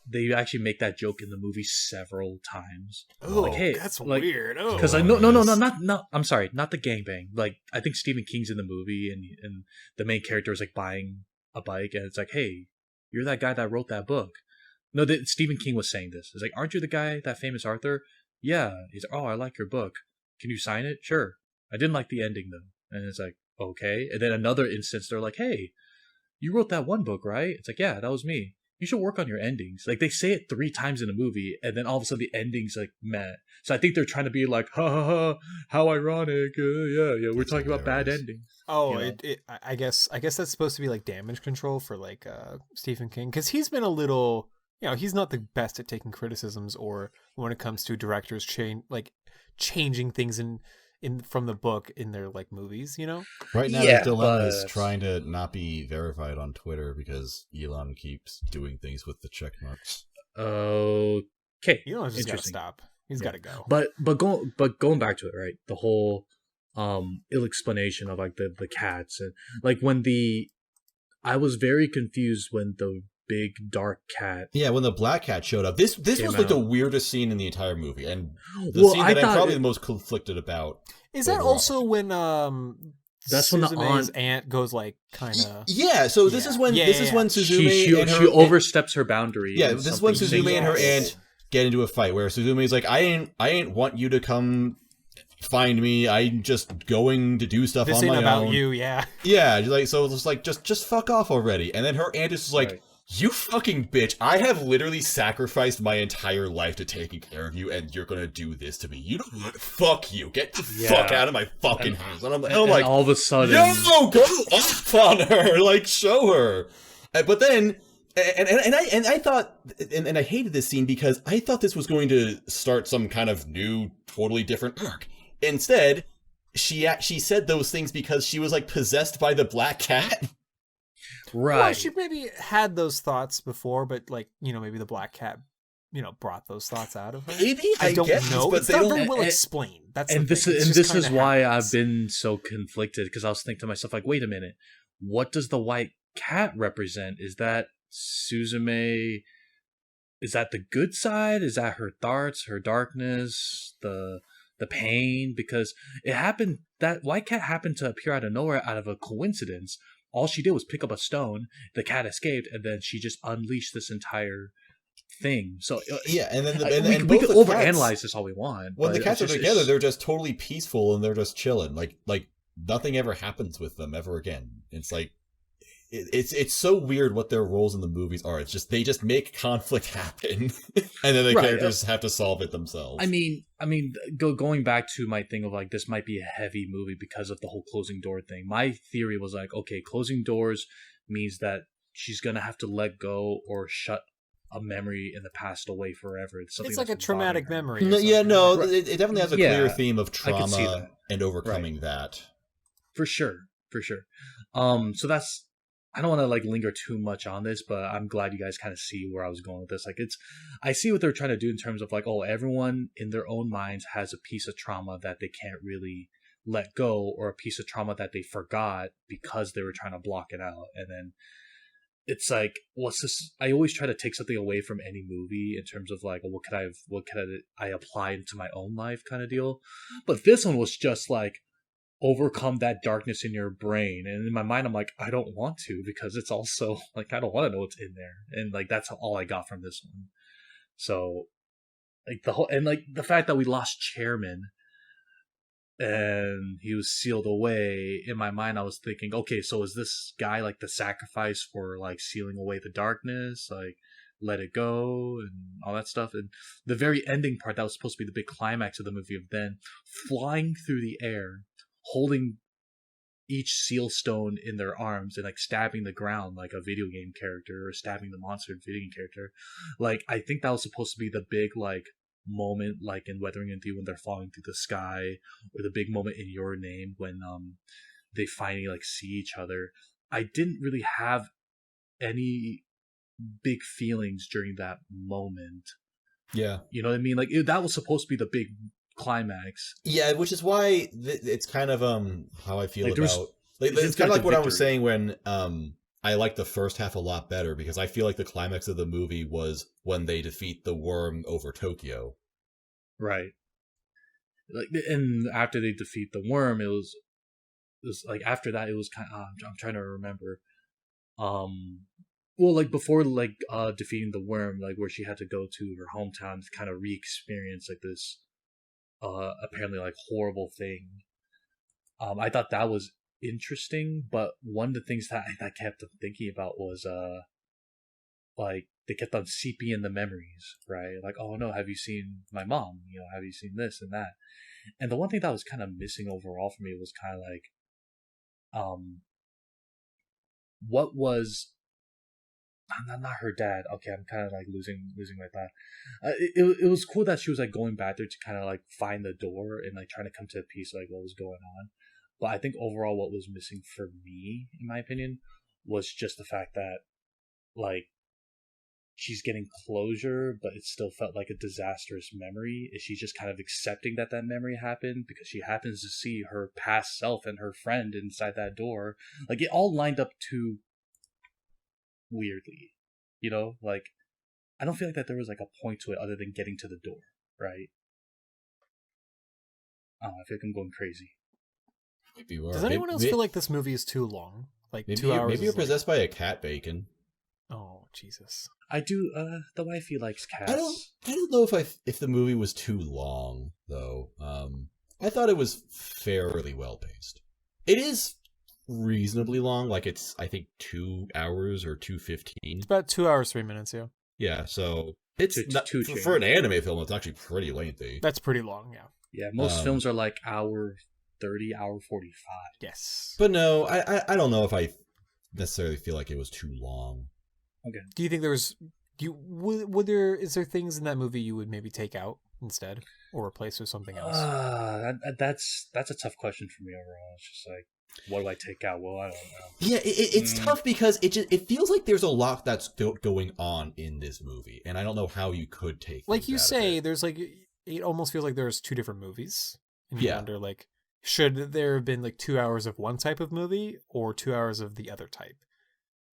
They actually make that joke in the movie several times. Oh, like, hey, that's like, weird. Oh, because no. I'm sorry, not the gangbang. Like, I think Stephen King's in the movie, and the main character is like buying a bike, and it's like, hey, you're that guy that wrote that book. No, Stephen King was saying this. It's like, aren't you the guy, that famous author? Yeah. He's like, oh, I like your book. Can you sign it? Sure. I didn't like the ending though. And it's like, okay. And then another instance, they're like, hey, you wrote that one book, right? It's like, yeah, that was me. You should work on your endings. Like, they say it 3 times in a movie, and then all of a sudden the ending's like, meh. So I think they're trying to be like, ha ha ha, how ironic. Yeah, we're talking about bad endings. Oh, I guess that's supposed to be like damage control for like Stephen King, because he's been a little, he's not the best at taking criticisms, or when it comes to directors changing things in from the book in their like movies, Right now, the dilemma is trying to not be verified on Twitter because Elon keeps doing things with the check marks. Okay, Elon's just gotta stop. He's got to go. But going back to it, right? The whole ill explanation of like the cats, and like I was very confused when the big dark cat. Yeah, when the black cat showed up. This was like the weirdest scene in the entire movie, and the scene that I'm probably the most conflicted about. Is that also when that's when Suzume's aunt goes like kind of so this is when Suzume she oversteps her boundary. Yeah, this is when Suzume and her aunt get into a fight where Suzume's like, I ain't want you to come find me. I'm just going to do stuff on my own. This ain't about you, yeah. Yeah, like, so it's like just fuck off already. And then her aunt is just like, you fucking bitch, I have literally sacrificed my entire life to taking care of you, and you're gonna do this to me. You know what? Fuck you. Get the fuck out of my fucking house. And I'm like, all of a sudden, yo, go off on her. Like, show her. But then, and I thought, and I hated this scene because I thought this was going to start some kind of new, totally different arc. Instead, she said those things because she was like possessed by the black cat. Right. Well, she maybe had those thoughts before, but like, maybe the black cat, brought those thoughts out of her. Maybe I don't guess, know. but It's not very well explained. This is why I've been so conflicted, because I was thinking to myself, like, wait a minute, what does the white cat represent? Is that Suzume? Is that the good side? Is that her thoughts, her darkness, the pain? Because it happened, that white cat happened to appear out of nowhere, out of a coincidence. All she did was pick up a stone, the cat escaped, and then she just unleashed this entire thing. So yeah, and then we could overanalyze this all we want. When the cats are together, they're just totally peaceful and they're just chilling. Like nothing ever happens with them ever again. It's like it's so weird what their roles in the movies are. It's just they just make conflict happen, and then the characters have to solve it themselves. I mean, going back to my thing of like, this might be a heavy movie because of the whole closing door thing. My theory was like, okay, closing doors means that she's gonna have to let go or shut a memory in the past away forever. It's like a traumatic memory. No, it definitely has a clear theme of trauma that. and overcoming that. For sure. So that's, I don't want to like linger too much on this, but I'm glad you guys kind of see where I was going with this. Like, I see what they're trying to do in terms of like, oh, everyone in their own minds has a piece of trauma that they can't really let go, or a piece of trauma that they forgot because they were trying to block it out. And then it's like, what's this? I always try to take something away from any movie in terms of like, what could I apply into my own life kind of deal. But this one was just like, overcome that darkness in your brain. And in my mind, I'm like, I don't want to, because it's also like, I don't want to know what's in there. And like, that's all I got from this one. So like the fact that we lost Chairman and he was sealed away, in my mind I was thinking, okay, so is this guy like the sacrifice for like sealing away the darkness, like let it go and all that stuff? And the very ending part, that was supposed to be the big climax of the movie, of then flying through the air, holding each seal stone in their arms and like stabbing the ground like a video game character, or stabbing the monster in a video game character. Like, I think that was supposed to be the big like moment, like in Weathering with You when they're falling through the sky, or the big moment in Your Name when they finally like see each other. I didn't really have any big feelings during that moment. Yeah, you know what I mean? Like that was supposed to be the big climax. Yeah, which is why it's kind of how I feel like, about it's kind of like what I was saying when I like the first half a lot better, because I feel like the climax of the movie was when they defeat the worm over Tokyo. Right. Like, and after they defeat the worm, it was like after that it was kind of, I'm trying to remember. Well, like before, like defeating the worm, like where she had to go to her hometown to kind of re-experience like this apparently like horrible thing. I thought that was interesting, but one of the things that I kept thinking about was like they kept on seeping in the memories, right? Like, oh no, have you seen my mom? You know, have you seen this and that? And the one thing that was kind of missing overall for me was kind of like, what was not her dad. Okay, I'm kind of like losing my thought. It was cool that she was like going back there to kind of like find the door and like trying to come to a peace like what was going on. But I think overall what was missing for me, in my opinion, was just the fact that like she's getting closure, but it still felt like a disastrous memory. Is she just kind of accepting that memory happened because she happens to see her past self and her friend inside that door? Like it all lined up too weirdly, you know? Like I don't feel like that there was like a point to it other than getting to the door, right? I feel like I'm going crazy. Maybe you are. Does anyone else feel like this movie is too long? Like maybe 2 hours? Maybe you're possessed by a cat, Bacon. Oh Jesus! I do. The wifey likes cats. I don't know if the movie was too long though. I thought it was fairly well paced. It is reasonably long. Like it's I think 2 hours or 2:15. It's about 2 hours 3 minutes. Yeah. Yeah. So it's not, for an anime film. It's actually pretty lengthy. That's pretty long. Yeah. Yeah. Most films are like hour 30, hour 45. Yes. But no, I don't know if I necessarily feel like it was too long. Okay. Do you think is there things in that movie you would maybe take out? instead, or replaced with something else? That's a tough question for me overall. It's just like, what do I take out? Well, I don't know. Yeah, it's tough because it feels like there's a lot that's going on in this movie, and I don't know how you could take. Like you say, there's like, it almost feels like there's two different movies, and you wonder like, should there have been like 2 hours of one type of movie or 2 hours of the other type,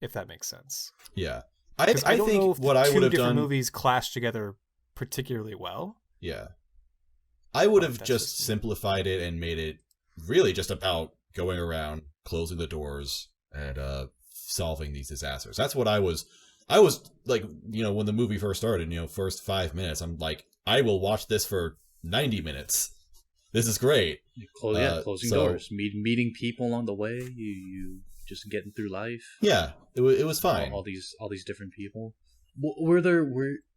if that makes sense. Yeah, I don't think know if what I would have done, movies clash together particularly well. Yeah, I would have just simplified it and made it really just about going around, closing the doors, and solving these disasters. That's what I was like, when the movie first started, first 5 minutes, I'm like, I will watch this for 90 minutes. This is great. Closing doors, meeting people along the way, you just getting through life. Yeah, it was fine. All these different people.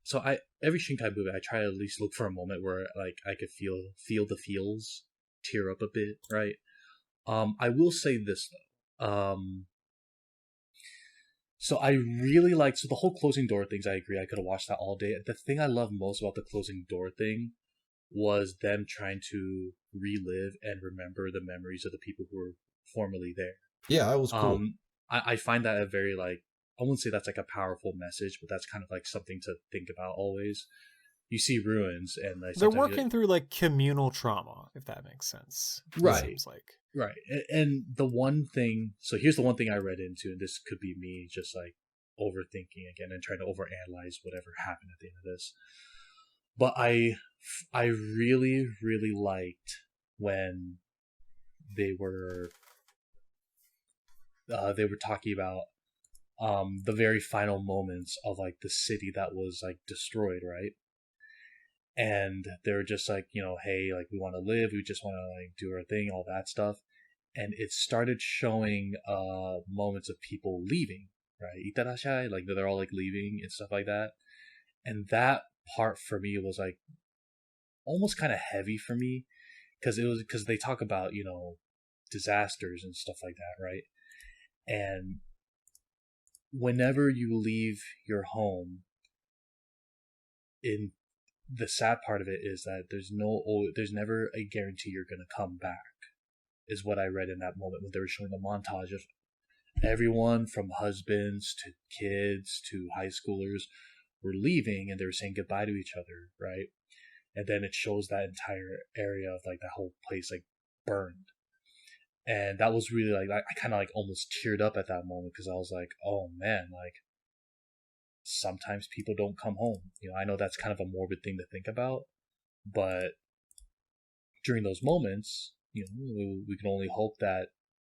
So every Shinkai movie, I try to at least look for a moment where like I could feel the feels, tear up a bit, right? I will say this though. So I really liked the whole closing door things. I agree. I could have watched that all day. The thing I love most about the closing door thing was them trying to relive and remember the memories of the people who were formerly there. Yeah, that was cool. I find that a very like, I wouldn't say that's like a powerful message, but that's kind of like something to think about always. You see ruins and they're working through like communal trauma, if that makes sense. Right. It seems like. Right. And the one thing, so here's the one thing I read into, and this could be me just like overthinking again and trying to overanalyze whatever happened at the end of this. But I really, really liked when they were talking about the very final moments of like the city that was like destroyed, right? And they were just like, hey, like we want to live, we just want to like do our thing, all that stuff. And it started showing moments of people leaving, right? Itarashai, like they're all like leaving and stuff like that. And that part for me was like almost kind of heavy for me, because they talk about disasters and stuff like that, right? And whenever you leave your home, in the sad part of it is that there's never a guarantee you're gonna come back, is what I read in that moment when they were showing the montage of everyone from husbands to kids to high schoolers were leaving and they were saying goodbye to each other, right? And then it shows that entire area of like that whole place like burned. And that was really like, I kind of like almost teared up at that moment, because I was like, oh man, like sometimes people don't come home. I know that's kind of a morbid thing to think about, but during those moments, we can only hope that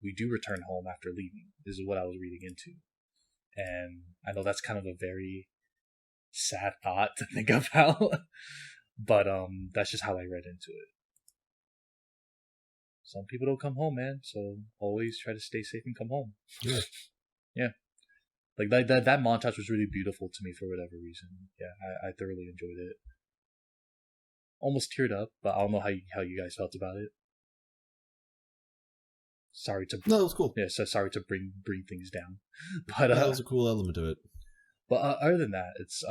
we do return home after leaving. This is what I was reading into. And I know that's kind of a very sad thought to think about, but that's just how I read into it. Some people don't come home, man, so always try to stay safe and come home. Yeah. Yeah. Like that montage was really beautiful to me for whatever reason. Yeah, I thoroughly enjoyed it. Almost teared up, but I don't know how you guys felt about it. No, it was cool. Yeah, so sorry to bring things down, but that was a cool element to it. But other than that, it's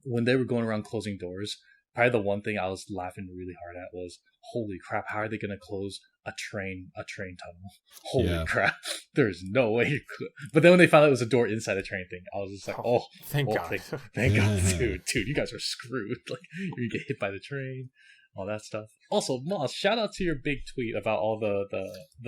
when they were going around closing doors, probably the one thing I was laughing really hard at was, holy crap, how are they going to close a train tunnel? Holy crap, there's no way you could. But then when they found out it was a door inside a train thing, I was just like, thank God. Thank God, dude, you guys are screwed. Like, you're going to get hit by the train, all that stuff. Also, Moss, shout out to your big tweet about all the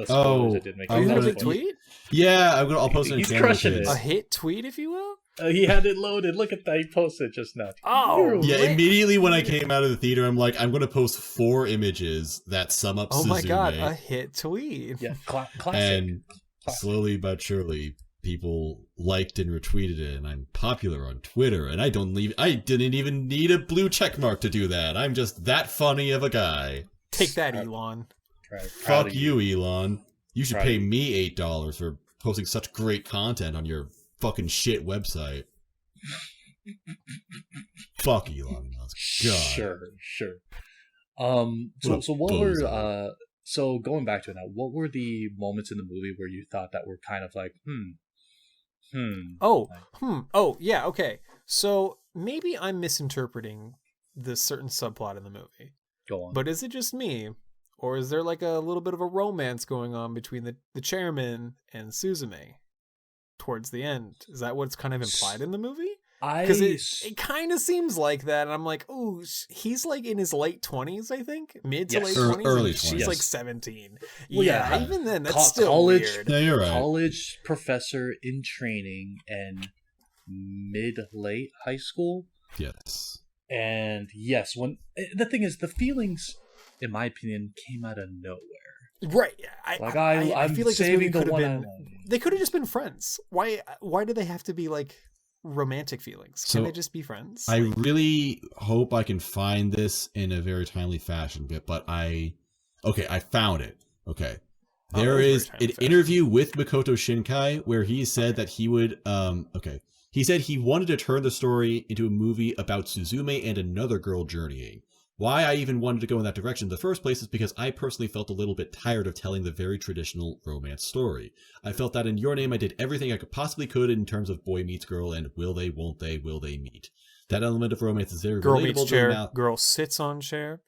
spoilers that did make. You had a big tweet? Yeah, I'll post it. He's crushing it. A hit tweet, if you will. He had it loaded. Look at that. He posted just now. Oh, yeah! Immediately when I came out of the theater, I'm like, I'm going to post 4 images that sum up SUZUME. Oh my God, a hit tweet. Yeah, classic. And slowly but surely, people liked and retweeted it, and I'm popular on Twitter. And I didn't even need a blue check mark to do that. I'm just that funny of a guy. Take that, Elon. Fuck you, Elon. You should pay me $8 for posting such great content on your fucking shit website. Fuck Elon Musk. God. Sure. So what were so going back to it now, what were the moments in the movie where you thought that were kind of like Oh yeah, okay. So maybe I'm misinterpreting this certain subplot in the movie. Go on. But is it just me, or is there like a little bit of a romance going on between the chairman and SUZUME towards the end? Is that what's kind of implied in the movie? Because it kind of seems like that, and I'm like, oh, he's like in his late 20s, I think, mid to late 20s. Early 20s. She's like 17. Well, yeah, even then, that's still college, weird. Yeah, you're right. College professor in training and mid-late high school. Yes. And yes, when the thing is, the feelings, in my opinion, came out of nowhere. Right. I feel like saving the one. They could have just been friends. Why do they have to be like romantic feelings? Can they just be friends? I really hope I can find this in a very timely fashion, but I found it. Okay. There is an interview with Makoto Shinkai where he said that he would he said he wanted to turn the story into a movie about SUZUME and another girl journeying. Why I even wanted to go in that direction in the first place is because I personally felt a little bit tired of telling the very traditional romance story. I felt that in Your Name I did everything I possibly could in terms of boy meets girl and will they, won't they, will they meet. That element of romance is very girl relatable meets chair, girl sits on chair.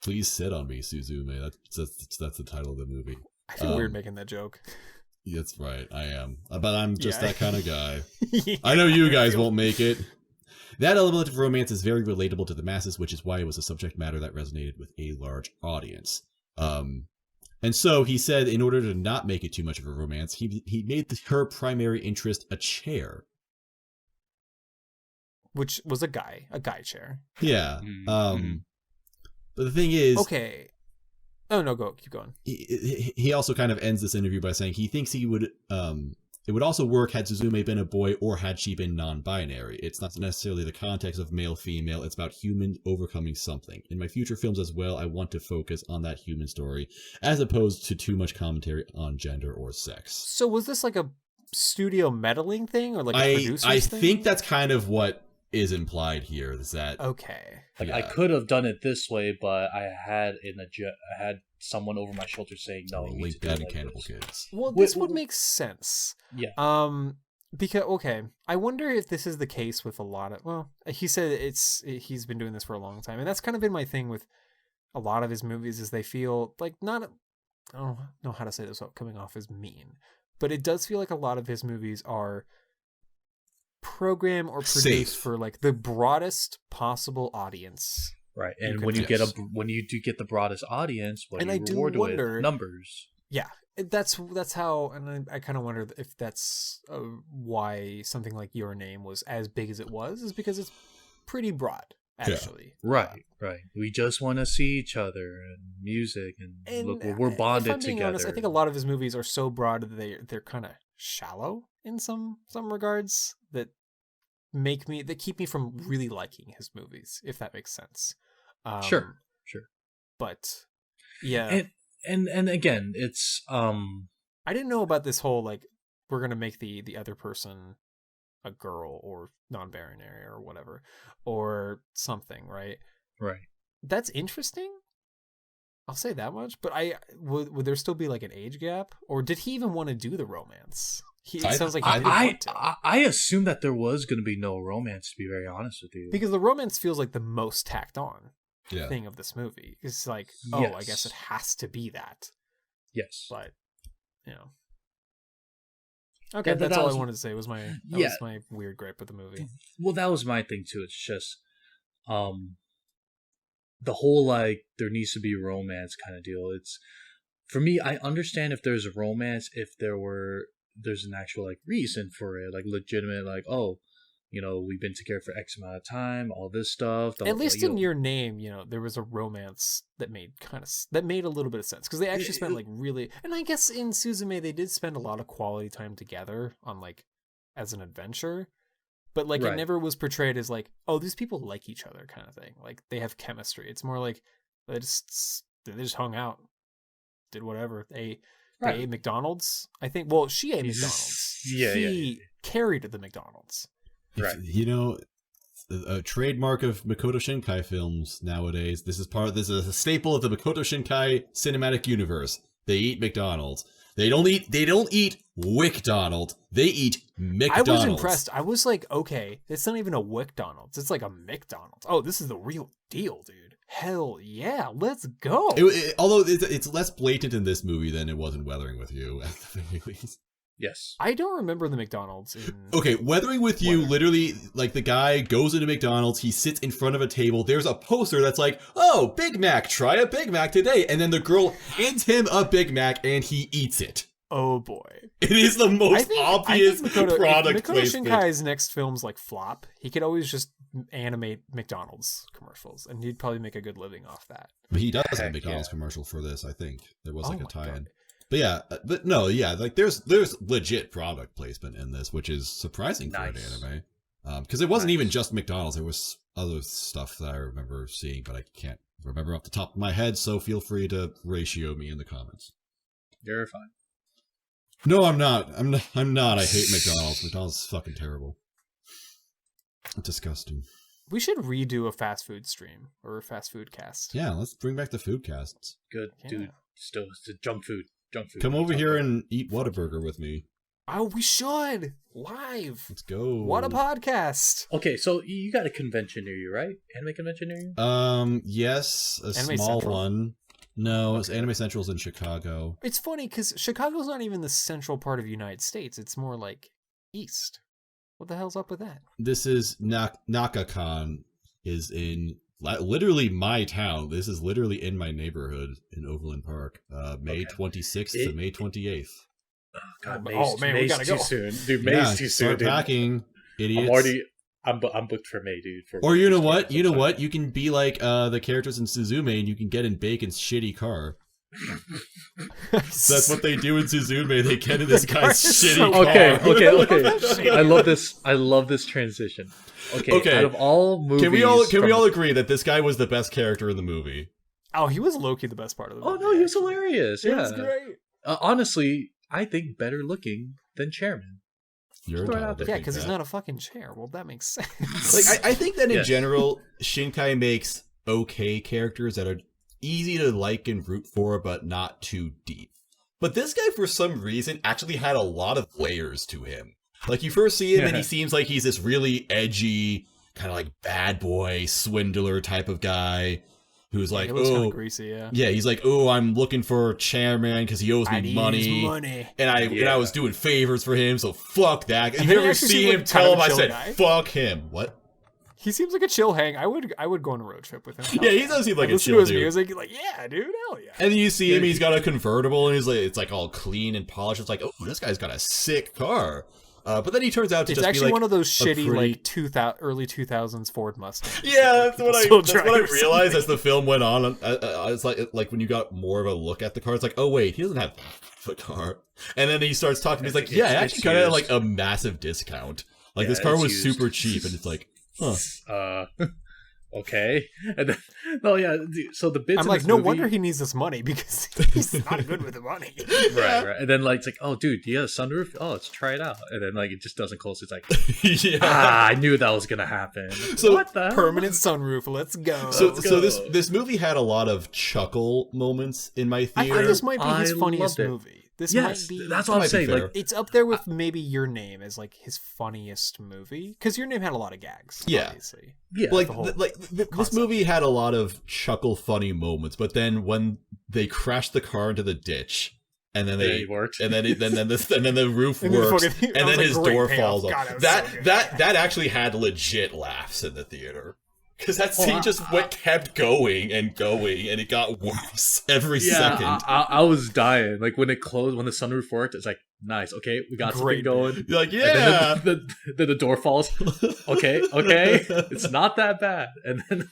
Please sit on me, SUZUME. That's the title of the movie. I feel weird making that joke. That's right, I am. But I'm just that kind of guy. Yeah, I know you guys won't make it. That element of romance is very relatable to the masses, which is why it was a subject matter that resonated with a large audience. And so he said in order to not make it too much of a romance, he made her primary interest a chair. Which was a guy chair. Yeah. But the thing is... Okay. Oh, no, keep going. He also kind of ends this interview by saying he thinks he would... it would also work had SUZUME been a boy or had she been non-binary. It's not necessarily the context of male-female, it's about human overcoming something. In my future films as well, I want to focus on that human story, as opposed to too much commentary on gender or sex. So was this like a studio meddling thing, or like a producer's thing? I think that's kind of what is implied here, is that... Okay. Like, I could have done it this way, but I had someone over my shoulder saying, no, you need to do it like Cannibal this. Kids. Well, this would make sense. Yeah. Because, okay, I wonder if this is the case with a lot of, well, he said he's been doing this for a long time, and that's kind of been my thing with a lot of his movies, is they feel like I don't know how to say this without coming off as mean, but it does feel like a lot of his movies are program or produced for like the broadest possible audience. Right, and when you do get the broadest audience, what do you reward with? Numbers. Yeah, that's how, and I kind of wonder if that's why something like Your Name was as big as it was, is because it's pretty broad, actually. Yeah. Right. We just want to see each other and music, and look, we're bonded if I'm being together. Honest, I think a lot of his movies are so broad that they're kind of shallow in some regards that keep me from really liking his movies, if that makes sense. Sure. But yeah, and again, it's I didn't know about this whole like we're gonna make the other person a girl or non-binary or whatever or something, right? Right. That's interesting. I'll say that much. But would there still be like an age gap, or did he even want to do the romance? It sounds like he didn't want to. I assumed that there was going to be no romance, to be very honest with you. Because the romance feels like the most tacked on thing of this movie. It's like, yes. I guess it has to be that. Yes. But, Okay, that's all I wanted to say. Was my weird gripe with the movie. Well, that was my thing too. It's just the whole like there needs to be romance kind of deal. It's for me, I understand if there's a romance if there's an actual like reason for it, like legitimate, like, oh, we've been together for X amount of time, all this stuff. At least in Your Name, there was a romance that made a little bit of sense, because they actually spent like really, and I guess in SUZUME they did spend a lot of quality time together on like as an adventure, but like it never was portrayed as like, oh, these people like each other kind of thing, like they have chemistry. It's more like they just hung out, did whatever. They ate McDonald's, I think. Well, she ate McDonald's. He carried the McDonald's. Right. A trademark of Makoto Shinkai films nowadays. This is a staple of the Makoto Shinkai cinematic universe. They eat McDonald's. They don't eat WickDonald. They eat McDonald's. I was impressed. I was like, okay, it's not even a WickDonald's. It's like a McDonald's. Oh, this is the real deal, dude. Hell yeah, let's go. Although it's less blatant in this movie than it was in Weathering with You, at the very least. Yes. I don't remember the McDonald's in... Okay, Weathering with You, literally, like, the guy goes into McDonald's, he sits in front of a table, there's a poster that's like, oh, Big Mac, try a Big Mac today, and then the girl hands him a Big Mac, and he eats it. Oh boy. It is the most obvious product Makoto placement. Shinkai's next films like flop, he could always just animate McDonald's commercials, and he'd probably make a good living off that. But he does have a McDonald's commercial for this, I think. There was like a tie-in. God. But yeah, but no, yeah, like there's legit product placement in this, which is surprising for an anime. Because it wasn't even just McDonald's. There was other stuff that I remember seeing, but I can't remember off the top of my head, so feel free to ratio me in the comments. You're fine. No, I'm not. I'm not. I hate McDonald's. McDonald's is fucking terrible. Disgusting. We should redo a fast food stream or a fast food cast. Yeah, let's bring back the food casts. Good, dude. Still, it's junk food. Junk food. Come over here and eat Whataburger with me. Oh, we should live. Let's go. What a podcast. Okay, so you got a convention near you, right? Anime convention near you? Yes, a Anime small Central? one. No, it's Anime Central's in Chicago. It's funny because Chicago's not even the central part of the United States. It's more like east. What the hell's up with that? This is NakaCon is in literally my town. This is literally in my neighborhood in Overland Park. May 26th to May 28th. Oh, God, man, we May's gotta too go. soon. Dude, May's too soon, Start dude. packing, idiots. I'm booked for May, dude. Or you know what? You know what? You can be like the characters in SUZUME and you can get in Bacon's shitty car. So that's what they do in SUZUME. They get in this guy's shitty car. Okay. I love this transition. Okay. Out of all movies, can we all agree that this guy was the best character in the movie? Oh, he was low-key the best part of the movie. Oh no, he was hilarious. He Yeah, was great. Honestly, I think better looking than Chairman. You're Throw it entitled out to there. Yeah, think because he's that. not a fucking chair. Well, that makes sense. Like I think that in Yes. general, Shinkai makes okay characters that are easy to like and root for, but not too deep. But this guy, for some reason, actually had a lot of layers to him. Like you first see him, and he seems like he's this really edgy, kind of like bad boy swindler type of guy. Who's like, It looks kind oh, of greasy, yeah. yeah, he's like, oh, I'm looking for Chairman because he owes me money. And I was doing favors for him, so fuck that. If you ever see him, tell him I said, fuck him. What? He seems like a chill hang. I would go on a road trip with him. Yeah, he does seem like a listen chill to his dude. music, like, yeah, dude, hell yeah. And then you see him, he's got a convertible, and he's like, it's like all clean and polished. It's like, oh, this guy's got a sick car. But then he turns out to It's just actually be like one of those shitty pretty... like early 2000s Ford Mustangs. Yeah, that's what I drive realized as the film went on. It's like when you got more of a look at the car, it's like, oh wait, he doesn't have the car. And then he starts talking. He's like, yeah, I actually got it at like a massive discount. Like this car was super cheap, and it's like, huh. Okay. And then, so the bits I'm in like, this no movie, wonder he needs this money because he's not good with the money. right. And then like it's like, oh dude, do you have a sunroof? Oh, let's try it out. And then like it just doesn't close. It's like, I knew that was gonna happen. So what the permanent sunroof? Let's go. So this movie had a lot of chuckle moments in my I theater. think this might be his funniest loved it. movie. This Yes, might be. that's what I'm saying. Like, it's up there with maybe Your Name as like his funniest movie because Your Name had a lot of gags. Yeah. Obviously. yeah, Like, the this movie had a lot of chuckle funny moments, but then when they crashed the car into the ditch, and then it worked, and then the roof And then works, fucking- and then like, his great door payoff. falls off. God, That actually had legit laughs in the theater. Because that scene kept going, and it got worse every second. I was dying. Like when it closed, when the sunroof worked, it's like, nice, okay, we got something going. You're like, yeah. And then the door falls. Okay, it's not that bad. And then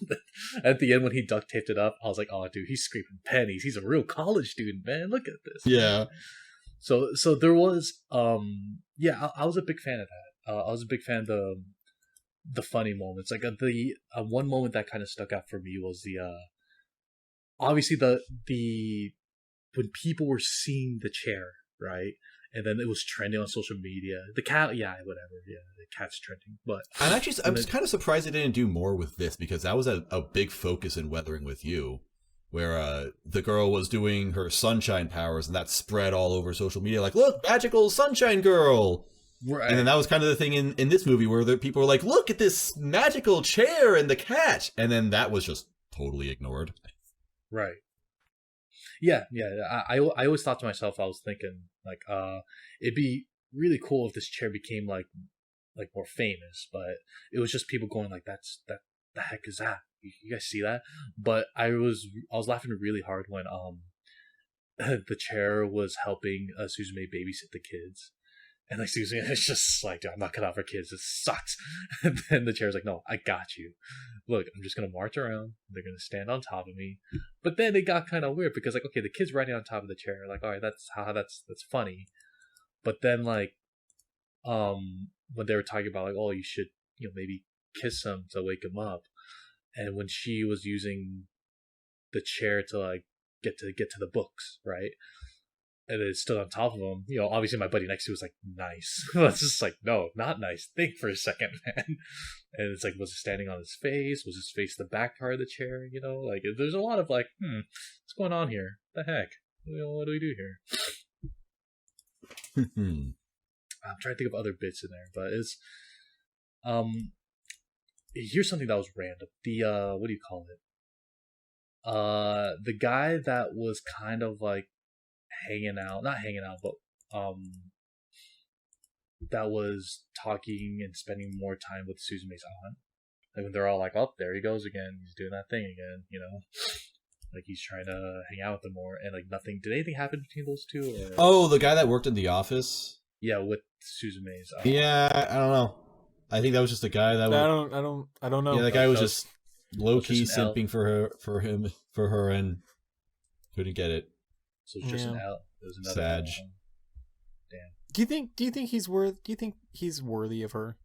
at the end, when he duct taped it up, I was like, oh, dude, he's scraping pennies. He's a real college student, man. Look at this. Yeah. So there was, I was a big fan of that. I was a big fan of the funny moments. Like the one moment that kind of stuck out for me was the obviously the when people were seeing the chair, right, and then it was trending on social media. The cat, the cat's trending. But I'm kind of surprised they didn't do more with this because that was a big focus in Weathering with You, where the girl was doing her sunshine powers, and that spread all over social media, like, look, magical sunshine girl. Right. And then that was kind of the thing in this movie where the people were like, look at this magical chair and the cat. And then that was just totally ignored. Right. Yeah. I always thought to myself, I was thinking, like, it'd be really cool if this chair became, like more famous, but it was just people going, like, that the heck is that? You guys see that? But I was laughing really hard when, the chair was helping Suzume babysit the kids. And like Susan is just like, dude, I'm not cut out for kids. It sucks. And then the chair's like, no, I got you. Look, I'm just gonna march around. They're gonna stand on top of me. But then it got kind of weird because like, okay, the kid's riding on top of the chair. Like, all right, that's funny. But then like, when they were talking about like, oh, you should, maybe kiss him to wake him up. And when she was using the chair to like get to the books, right? And it stood on top of him. Obviously my buddy next to was like, nice. It's just like, no, not nice. Think for a second, man. And it's like, was it standing on his face? Was his face the back part of the chair? Like there's a lot of like, what's going on here? The heck? What do we do here? I'm trying to think of other bits in there, but it's here's something that was random. The what do you call it? The guy that was kind of like not hanging out, but that was talking and spending more time with Suzume's aunt. Like when they're all like, oh, there he goes again, he's doing that thing again, like he's trying to hang out with them more, and like nothing. Did anything happen between those two? Or... Oh, the guy that worked in the office. Yeah, with Suzume's aunt. Yeah, I don't know. I think that was just a guy that. I don't know. Yeah, that guy was just low key simping for her, and couldn't get it. So it's just an L. It was another Sag. Damn. Do you think he's worthy of her?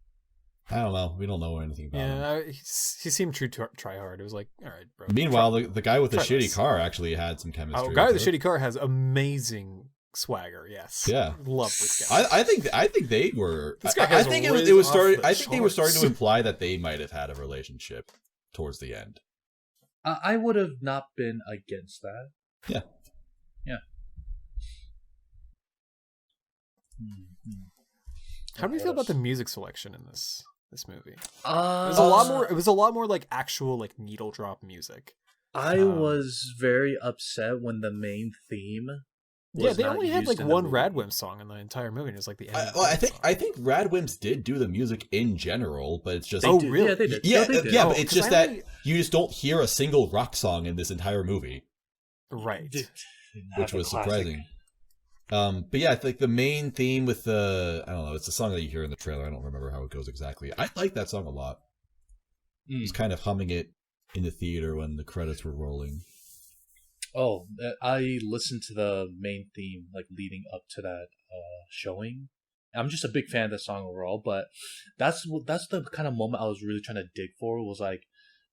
I don't know. We don't know anything about him. Yeah, he seemed true to try hard. It was like, all right, bro. Meanwhile, the guy with the shitty car actually had some chemistry. Oh, guy with the shitty car has amazing swagger. Yes. Yeah. Love this guy. I think they were. This guy I think it was starting. I think they were starting to imply that they might have had a relationship towards the end. I would have not been against that. Yeah. Yeah. How do you feel about the music selection in this movie? It was a lot more. It was a lot more like actual like needle drop music. I was very upset when the main theme. Yeah, they only had like one Radwimps song in the entire movie. And it was like the end. I think Radwimps did do the music in general, but it's just really? Yeah, they did. Yeah, they did. but it's just that you just don't hear a single rock song in this entire movie, right? Which was surprising. But yeah, I think the main theme with I don't know, it's a song that you hear in the trailer. I don't remember how it goes exactly. I like that song a lot. I was kind of humming it in the theater when the credits were rolling. Oh, I listened to the main theme like leading up to that showing. I'm just a big fan of the song overall, but that's the kind of moment I was really trying to dig for, was like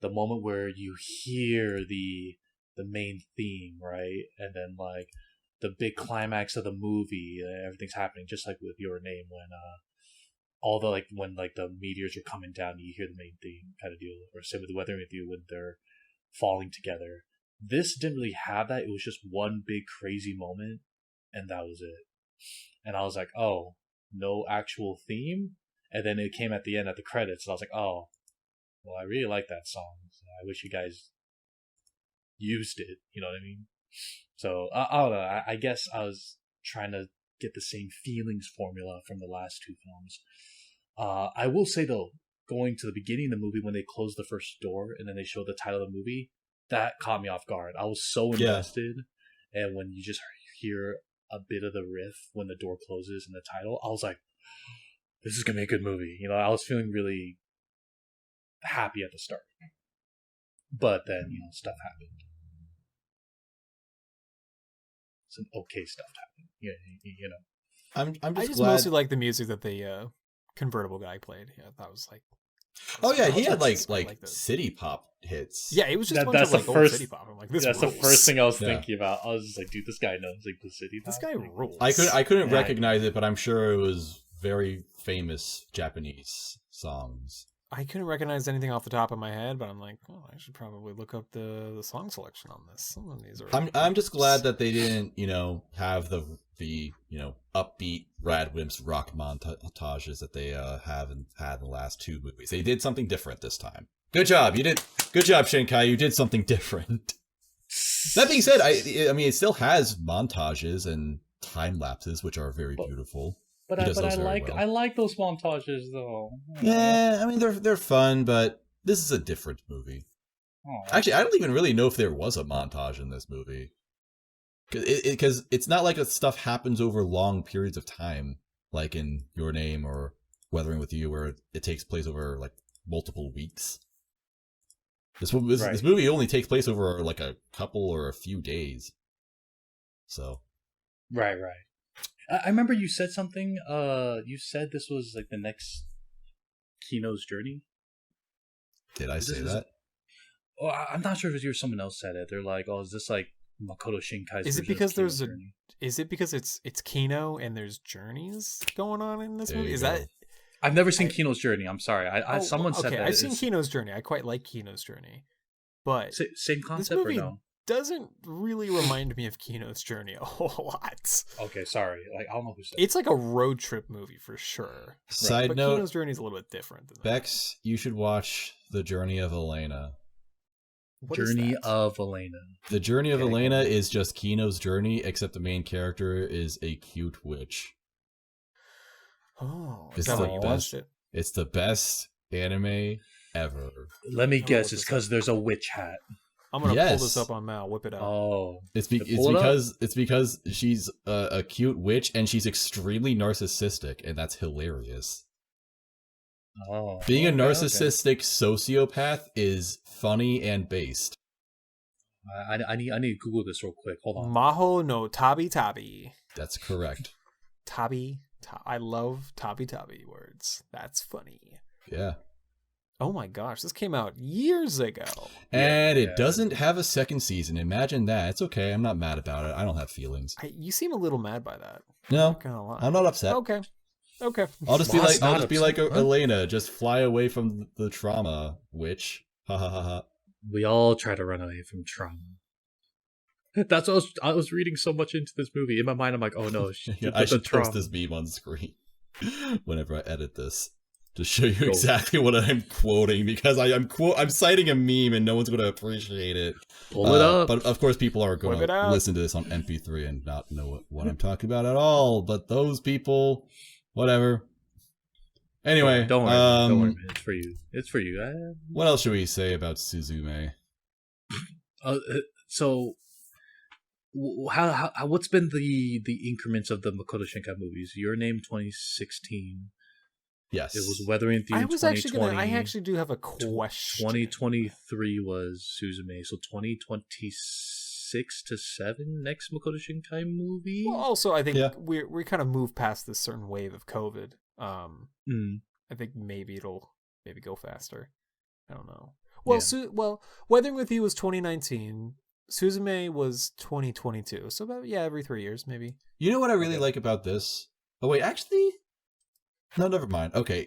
the moment where you hear the main theme, right? And then like the big climax of the movie, everything's happening, just like with Your Name, when all the when the meteors are coming down, you hear the main theme kind of deal, or same with Weathering with You when they're falling together. This didn't really have that. It was just one big crazy moment, and that was it. And I was like, oh, no actual theme? And then it came at the end at the credits, and I was like, oh, well, I really like that song. So I wish you guys used it, you know what I mean? So, I don't know. I guess I was trying to get the same feelings formula from the last two films. I will say, though, going to the beginning of the movie when they closed the first door and then they showed the title of the movie, that caught me off guard. I was so invested. Yeah. And when you just hear a bit of the riff when the door closes and the title, I was like, this is going to be a good movie. I was feeling really happy at the start. But then, stuff happened. Some okay stuff happened. I just mostly like the music that the convertible guy played. Yeah, that was like. Oh yeah, he had like city pop hits. Yeah, it was just that's the first city pop. I'm like, this that's rules. The first thing I was thinking about. I was just like, dude, this guy knows like the city pop. This guy rules. I couldn't recognize it, but I'm sure it was very famous Japanese songs. I couldn't recognize anything off the top of my head, but I'm like, oh, I should probably look up the song selection on this. Some of these are. I'm just glad that they didn't, have the upbeat Radwimps rock montages that they had in the last two movies. They did something different this time. Good job, Shinkai. You did something different. That being said, I mean, it still has montages and time lapses, which are very beautiful. But I like those montages though. Yeah, I mean they're fun, but this is a different movie. Oh. Actually, I don't even really know if there was a montage in this movie, because it's not like stuff happens over long periods of time, like in Your Name or Weathering with You, where it takes place over like multiple weeks. This movie only takes place over like a couple or a few days. So. Right. I remember you said something. You said this was like the next Kino's journey. Did I say that? Oh, I'm not sure if you or someone else said it. They're like, "Oh, is this like Makoto Shinkai's?" Is it because there's a? Journey? Is it because it's Kino and there's journeys going on in this movie? Is that? I've never seen Kino's Journey. I'm sorry. Someone said that. I've seen Kino's Journey. I quite like Kino's Journey, but same concept or no? Doesn't really remind me of Kino's Journey a whole lot. Okay, sorry. Like I don't know who said it's like a road trip movie for sure. Side but note: Kino's Journey is a little bit different than that. Bex, you should watch The Journey of Elena. Journey of Elena. The Journey of Elena is just Kino's journey, except the main character is a cute witch. Oh, it's the best. It's the best anime ever. Let me guess. It's because there's a witch hat. I'm gonna pull this up on Mal. Whip it out. Oh, it's because she's a cute witch and she's extremely narcissistic, and that's hilarious. Oh, being a narcissistic sociopath is funny and based. I need to Google this real quick. Hold on. Maho no Tabi Tabi. That's correct. Tabi. I love Tabi Tabi words. That's funny. Yeah. Oh my gosh, this came out years ago. And it doesn't have a second season. Imagine that. It's okay. I'm not mad about it. I don't have feelings. You seem a little mad by that. No, I'm not upset. Okay. I'll just be like Elena. Just fly away from the trauma, witch. Ha ha ha ha. We all try to run away from trauma. That's what I was reading so much into this movie. In my mind, I'm like, oh no, I should post this meme on screen whenever I edit this. To show you exactly what I'm quoting, because I'm citing a meme and no one's going to appreciate it. Pull it up. But of course, people are going to listen to this on MP3 and not know what I'm talking about at all. But those people, whatever. Anyway, don't worry, man. It's for you. It's for you. What else should we say about Suzume? So, how what's been the increments of the Makoto Shinkai movies? Your Name 2016. Yes. It was Weathering Through 2020. I actually do have a question. 2023 was Suzume, so 2026 to 7 next Makoto Shinkai movie. Well, also I think we kind of moved past this certain wave of COVID. I think maybe it'll go faster. I don't know. Well, Weathering with You was 2019. Suzume was 2022. So about every 3 years maybe. You know what I really like about this? Oh wait, actually. No, never mind. Okay,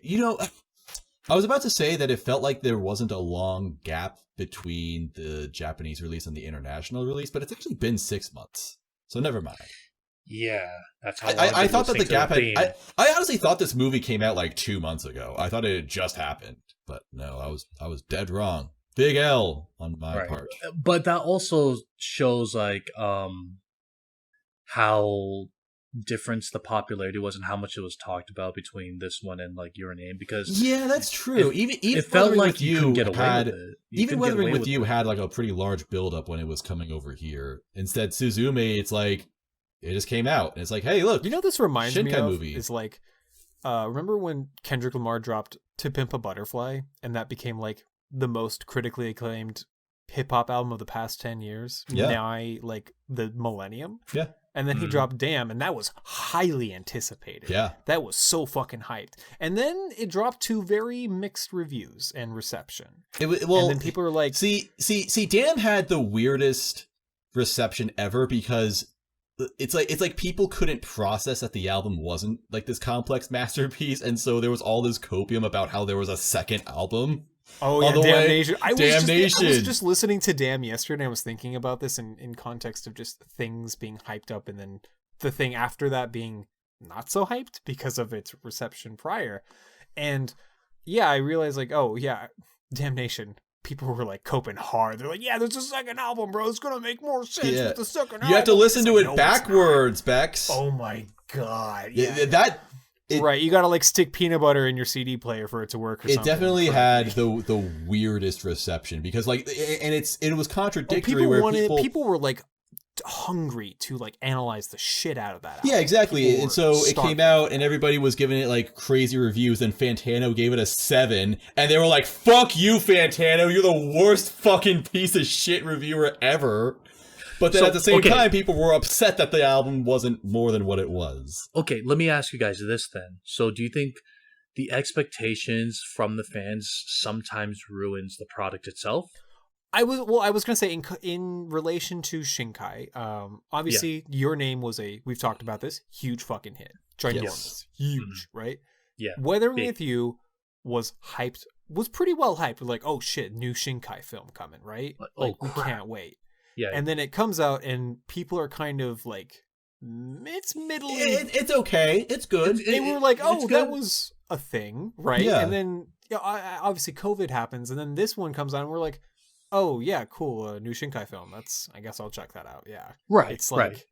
I was about to say that it felt like there wasn't a long gap between the Japanese release and the international release, but it's actually been 6 months. So never mind. Yeah, that's how I thought that the gap had... I honestly thought this movie came out like 2 months ago. I thought it had just happened, but no, I was dead wrong. Big L on my part. But that also shows like how difference the popularity was and how much it was talked about between this one and like Your Name, because that's true. Even it felt like you couldn't get away with it. Even Weathering with You had like a pretty large build-up when it was coming over here. Instead, Suzume, it's like it just came out and it's like, hey, look, this reminds Shinkai me of movie. Is like remember when Kendrick Lamar dropped To Pimp a Butterfly and that became like the most critically acclaimed hip-hop album of the past 10 years? Like the millennium. And then he dropped Damn, and that was highly anticipated. Yeah. That was so fucking hyped. And then it dropped to very mixed reviews and reception. And then people are like... See, Damn had the weirdest reception ever because it's like people couldn't process that the album wasn't like this complex masterpiece, and so there was all this copium about how there was a second album. Oh yeah, Damnation. I was just listening to Damn yesterday, and I was thinking about this in context of just things being hyped up, and then the thing after that being not so hyped because of its reception prior. And yeah, I realized like, oh yeah, Damnation. People were like coping hard. They're like, yeah, there's a second album, bro. It's gonna make more sense with the second album. You have to listen to it backwards, Bex. Oh my god. Yeah. Right, you gotta like stick peanut butter in your CD player for it to work. Or it something. definitely had the weirdest reception because like, and it was contradictory. People were like hungry to like analyze the shit out of that album. Yeah, exactly. And so it came out and everybody was giving it like crazy reviews, and Fantano gave it a 7, and they were like, fuck you, Fantano, you're the worst fucking piece of shit reviewer ever. But then at the same time, people were upset that the album wasn't more than what it was. Okay, let me ask you guys this then. So do you think the expectations from the fans sometimes ruins the product itself? I was gonna say in relation to Shinkai, obviously Your Name was we've talked about this, huge fucking hit, ginormous, huge, right? Yeah. Weathering with You was pretty well hyped. We're like, oh shit, new Shinkai film coming, right? Like we can't wait. Yeah. And then it comes out, and people are kind of like, it's middling. It's okay, it's good. They were like, oh, that was a thing, right? Yeah. And then obviously COVID happens, and then this one comes out, and we're like, oh yeah, cool, new Shinkai film. I guess I'll check that out. Yeah, right. It's like,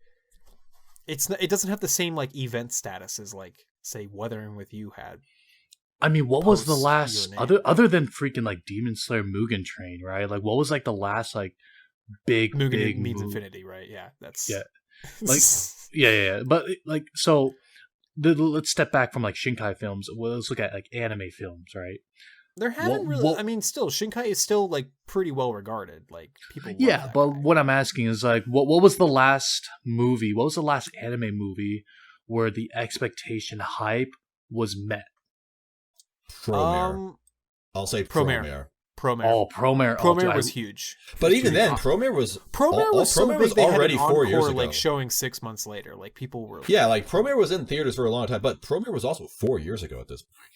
it doesn't have the same like event status as like say Weathering with You had. I mean, what was the last other than freaking like Demon Slayer Mugen Train, right? Like, what was like the last like big Mugen means infinity, right? Yeah, that's like yeah. But like, so let's step back from like Shinkai films. Well, let's look at like anime films, right? There haven't really. I mean, still, Shinkai is still like pretty well regarded. Like people. Yeah, but what I'm asking is like, what was the last movie? What was the last anime movie where the expectation hype was met? Promare. I'll say Promare. Promare. Oh, Promare. Promare was huge. But even then, Promare was already 4 years ago. Like showing 6 months later. Like people were. Yeah, like Promare was in theaters for a long time, but Promare was also 4 years ago at this point.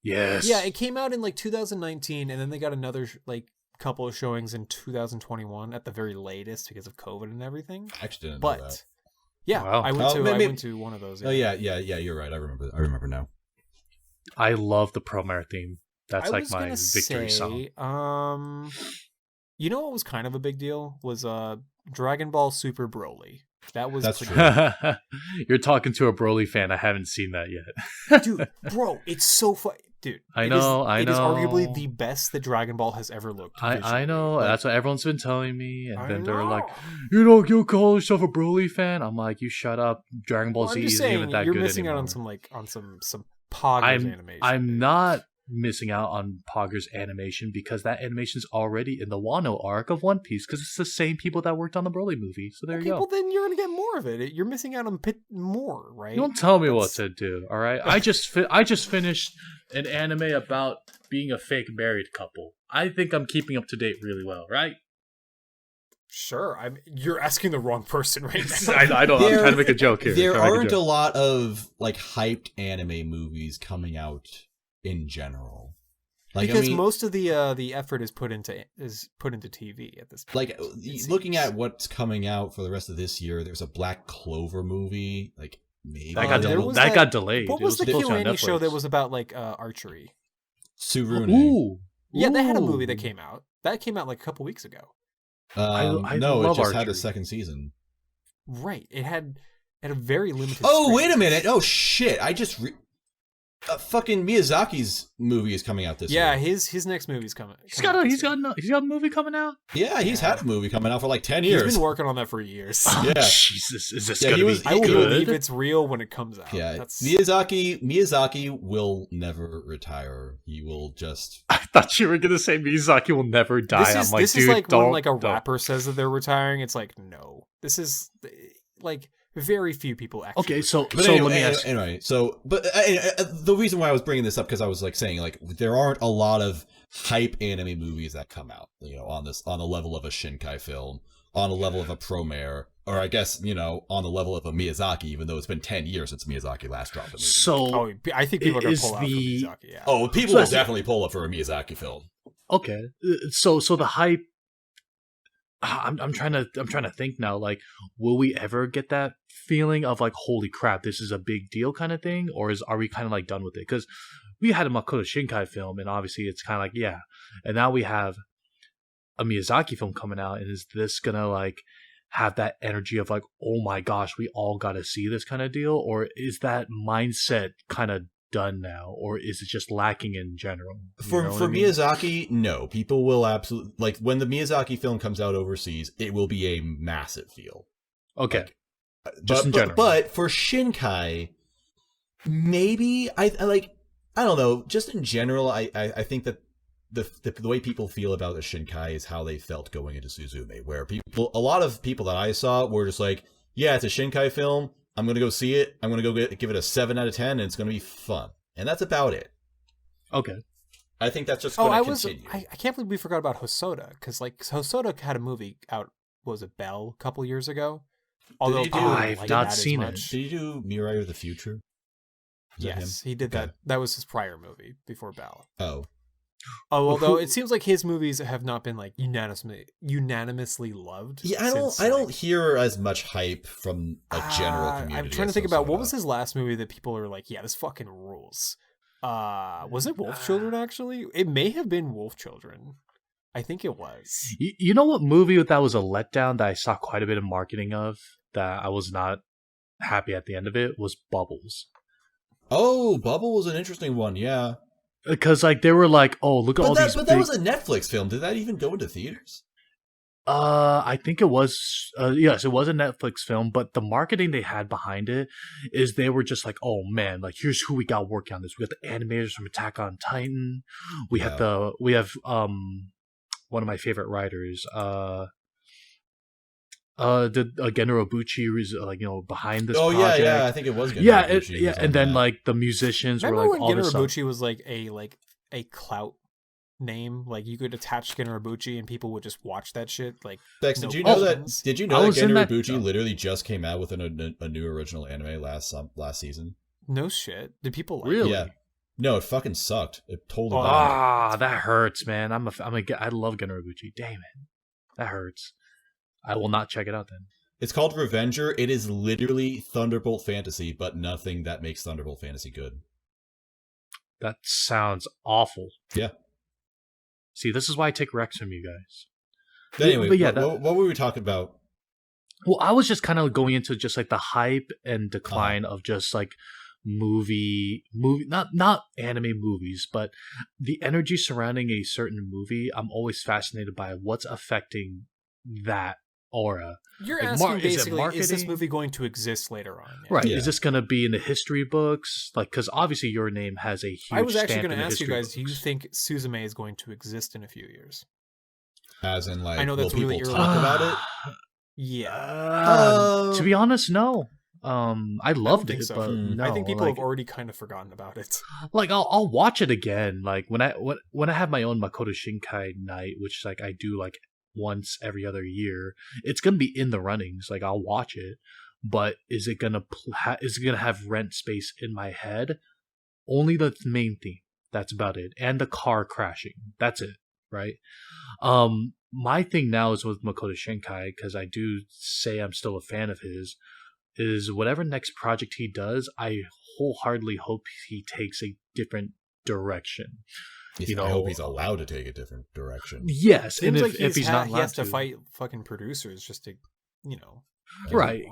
Yes. Yeah, it came out in like 2019, and then they got another like couple of showings in 2021 at the very latest because of COVID and everything. I actually didn't know that. Yeah, wow. I went to one of those. Yeah. Oh yeah, you're right. I remember now. I love the Promare theme. That's like my victory song. You know what was kind of a big deal was Dragon Ball Super Broly. That's true. You're talking to a Broly fan. I haven't seen that yet. Dude, bro, it's so fun. Dude, I know. It is arguably the best that Dragon Ball has ever looked. I know. Like, that's what everyone's been telling me. And then they're like, you call yourself a Broly fan? I'm like, you shut up. Dragon Ball Z isn't even that good anymore. You're missing out on some Poggers animation. I'm not missing out on Poggers animation because that animation is already in the Wano arc of One Piece because it's the same people that worked on the Broly movie. So there you go. Well, then you're gonna get more of it. You're missing out on more, right? Don't tell me what to do. All right, I just finished an anime about being a fake married couple. I think I'm keeping up to date really well, right? Sure. You're asking the wrong person right now. I know. I'm trying to make a joke here. There aren't a lot of like hyped anime movies coming out in general, like, because most of the effort is put into TV at this point. Like looking at what's coming out for the rest of this year, there's a Black Clover movie. Like maybe that got delayed. What was the Q&A show that was about like archery? SUZUME. Ooh. Yeah, they had a movie that came out. That came out like a couple weeks ago. No, it just had a second season. Right. It had a very limited. Oh, script. wait a minute! Oh shit! I just. Fucking Miyazaki's movie is coming out this year. Yeah, his next movie's coming. He's got a movie coming out. Yeah, he's had a movie coming out for like 10 years. He's been working on that for years. Oh, yeah. Jesus, is this gonna be good? I will believe it's real when it comes out. Yeah, Miyazaki will never retire. He will just. I thought you were gonna say Miyazaki will never die. This is like when like a rapper says that they're retiring. It's like no. This is like. Very few people actually. Okay, so let me ask. Anyway, the reason why I was bringing this up because I was like saying like there aren't a lot of hype anime movies that come out, on the level of a Shinkai film, on the level of a Promare, or I guess, on the level of a Miyazaki, even though it's been 10 years since Miyazaki last dropped a movie. So I think people are going to pull out for Miyazaki, yeah. Oh, people will definitely pull up for a Miyazaki film. Okay. So the hype, I'm trying to think now, like, will we ever get that feeling of like, holy crap, this is a big deal kind of thing, or are we kind of like done with it? Because we had a Makoto Shinkai film, and obviously it's kind of like, yeah, and now we have a Miyazaki film coming out, and is this gonna like have that energy of like, oh my gosh, we all got to see this kind of deal, or is that mindset kind of done now, or is it just lacking in general? For Miyazaki, no. People will absolutely, like, when the Miyazaki film comes out overseas, it will be a massive deal. Okay. Like, just in general. But for Shinkai, maybe I don't know. Just in general, I think that the way people feel about the Shinkai is how they felt going into Suzume, where a lot of people that I saw were just like, yeah, it's a Shinkai film. I'm going to go see it. I'm going to go give it a 7 out of 10, and it's going to be fun. And that's about it. Okay. I think that's just going to continue. I can't believe we forgot about Hosoda, because like Hosoda had a movie out, what was it, Bell, a couple years ago? Although I've not seen it. Did he do Mirai of the Future? Yes, he did that. That was his prior movie before Bell. Oh, although it seems like his movies have not been like unanimously loved. Yeah, I don't hear as much hype from a general community. I'm trying to think about what was his last movie that people are like, yeah, this fucking rules. Was it Wolf Children? Actually, it may have been Wolf Children. I think it was. You know what movie that was a letdown that I saw quite a bit of marketing of that I was not happy at the end of it was Bubbles. Oh, Bubble was an interesting one. Yeah. Because like they were like, oh, look at all these. But that was a Netflix film. Did that even go into theaters? I think it was. Yes, it was a Netflix film. But the marketing they had behind it is they were just like, oh man, like here's who we got working on this. We got the animators from Attack on Titan. We have one of my favorite writers. The Genro Buchi was behind this. Oh project. Yeah, I think it was. Genro and then like the musicians were like when all Genro Buchi was like a clout name. Like you could attach Genro Buchi and people would just watch that shit. Like, Bex, did you know that Genro Buchi literally just came out with a new original anime last season? No shit. Did people like really? Yeah. No, it fucking sucked. It totally. That hurts, man. I love Genro Buchi. Damn it, that hurts. I will not check it out then. It's called Revenger. It is literally Thunderbolt Fantasy, but nothing that makes Thunderbolt Fantasy good. That sounds awful. Yeah. See, this is why I take recs from you guys. But anyway, but yeah, what were we talking about? Well, I was just kind of going into just like the hype and decline of just like movie not anime movies, but the energy surrounding a certain movie. I'm always fascinated by what's affecting that aura. You're asking basically, is this movie going to exist later on? Yeah. Right. Yeah. Is this going to be in the history books? Like, because obviously your name has a huge I was actually going to ask you guys, books. Do you think Suzume is going to exist in a few years? As in, like, I know that's will really people talk about it? Yeah. To be honest, no. I loved it, so. but no. I think people have already kind of forgotten about it. Like, I'll watch it again. Like when I have my own Makoto Shinkai night, which like I do like once every other year, it's gonna be in the runnings. Like I'll watch it, but is it gonna have rent space in my head? Only the main theme. That's about it, and the car crashing. That's it, right? My thing now is with Makoto Shinkai, because I do say I'm still a fan of his. Is whatever next project he does, I wholeheartedly hope he takes a different direction. I hope he's allowed to take a different direction. Yes, and if he's not, he has to fight fucking producers just to, right?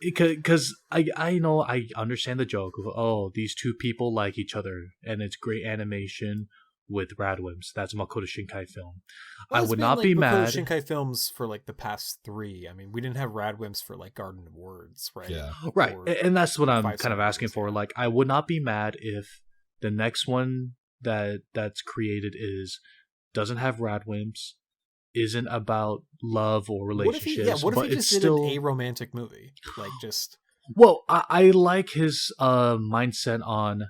Because I know I understand the joke of these two people like each other and it's great animation with Radwimps. That's a Makoto Shinkai film. Well, I would not be mad. Makoto Shinkai films for like the past 3. I mean, we didn't have Radwimps for like Garden of Words, right? Yeah, right. And that's what I'm kind of asking for. Like, I would not be mad if the next one that's created doesn't have Radwimps, isn't about love or relationships. What if he just did an aromantic movie? Like just. Well, I like his mindset on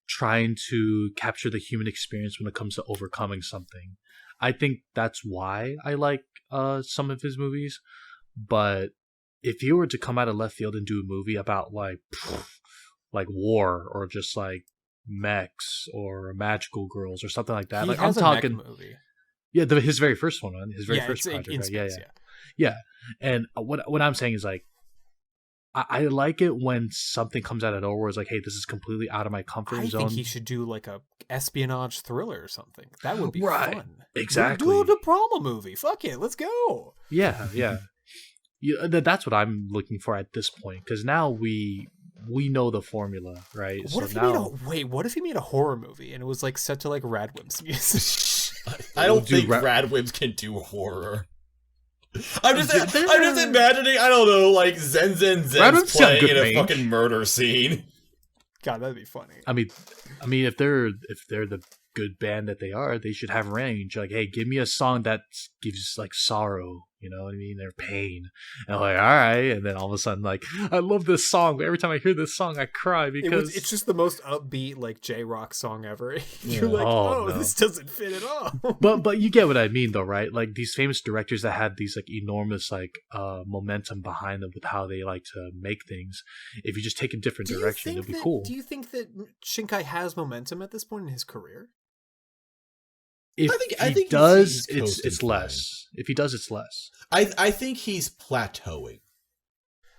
trying to capture the human experience when it comes to overcoming something. I think that's why I like some of his movies. But if you were to come out of left field and do a movie about like war or just like mechs or magical girls or something like that, He like has I'm talking mech movie. Yeah, his very first one, his very first project, in right? space, Yeah. And what I'm saying is like, I like it when something comes out of nowhere. It's like, hey, this is completely out of my comfort zone. I think he should do like a espionage thriller or something. That would be fun. Exactly. Do a De Palma movie. Fuck it, let's go. Yeah. That's what I'm looking for at this point, because now we know the formula, right? What if he made a horror movie and it was like set to like Radwimps music? I don't think Radwimps can do horror. I'm just imagining, I don't know, like Zen's playing in a fucking murder scene. God, that'd be funny. I mean, if they're the good band that they are, they should have range. Like, hey, give me a song that gives like sorrow, you know what I mean, their pain. And I'm like, all right, and then all of a sudden, like, I love this song, but every time I hear this song, I cry because it's just the most upbeat like J-rock song ever. You're like, no. This doesn't fit at all. But you get what I mean, though, right? Like these famous directors that had these like enormous like momentum behind them with how they like to make things. If you just take a different direction, it'd be cool. Do you think that Shinkai has momentum at this point in his career? If he does, it's less. If he does, it's less. I think he's plateauing.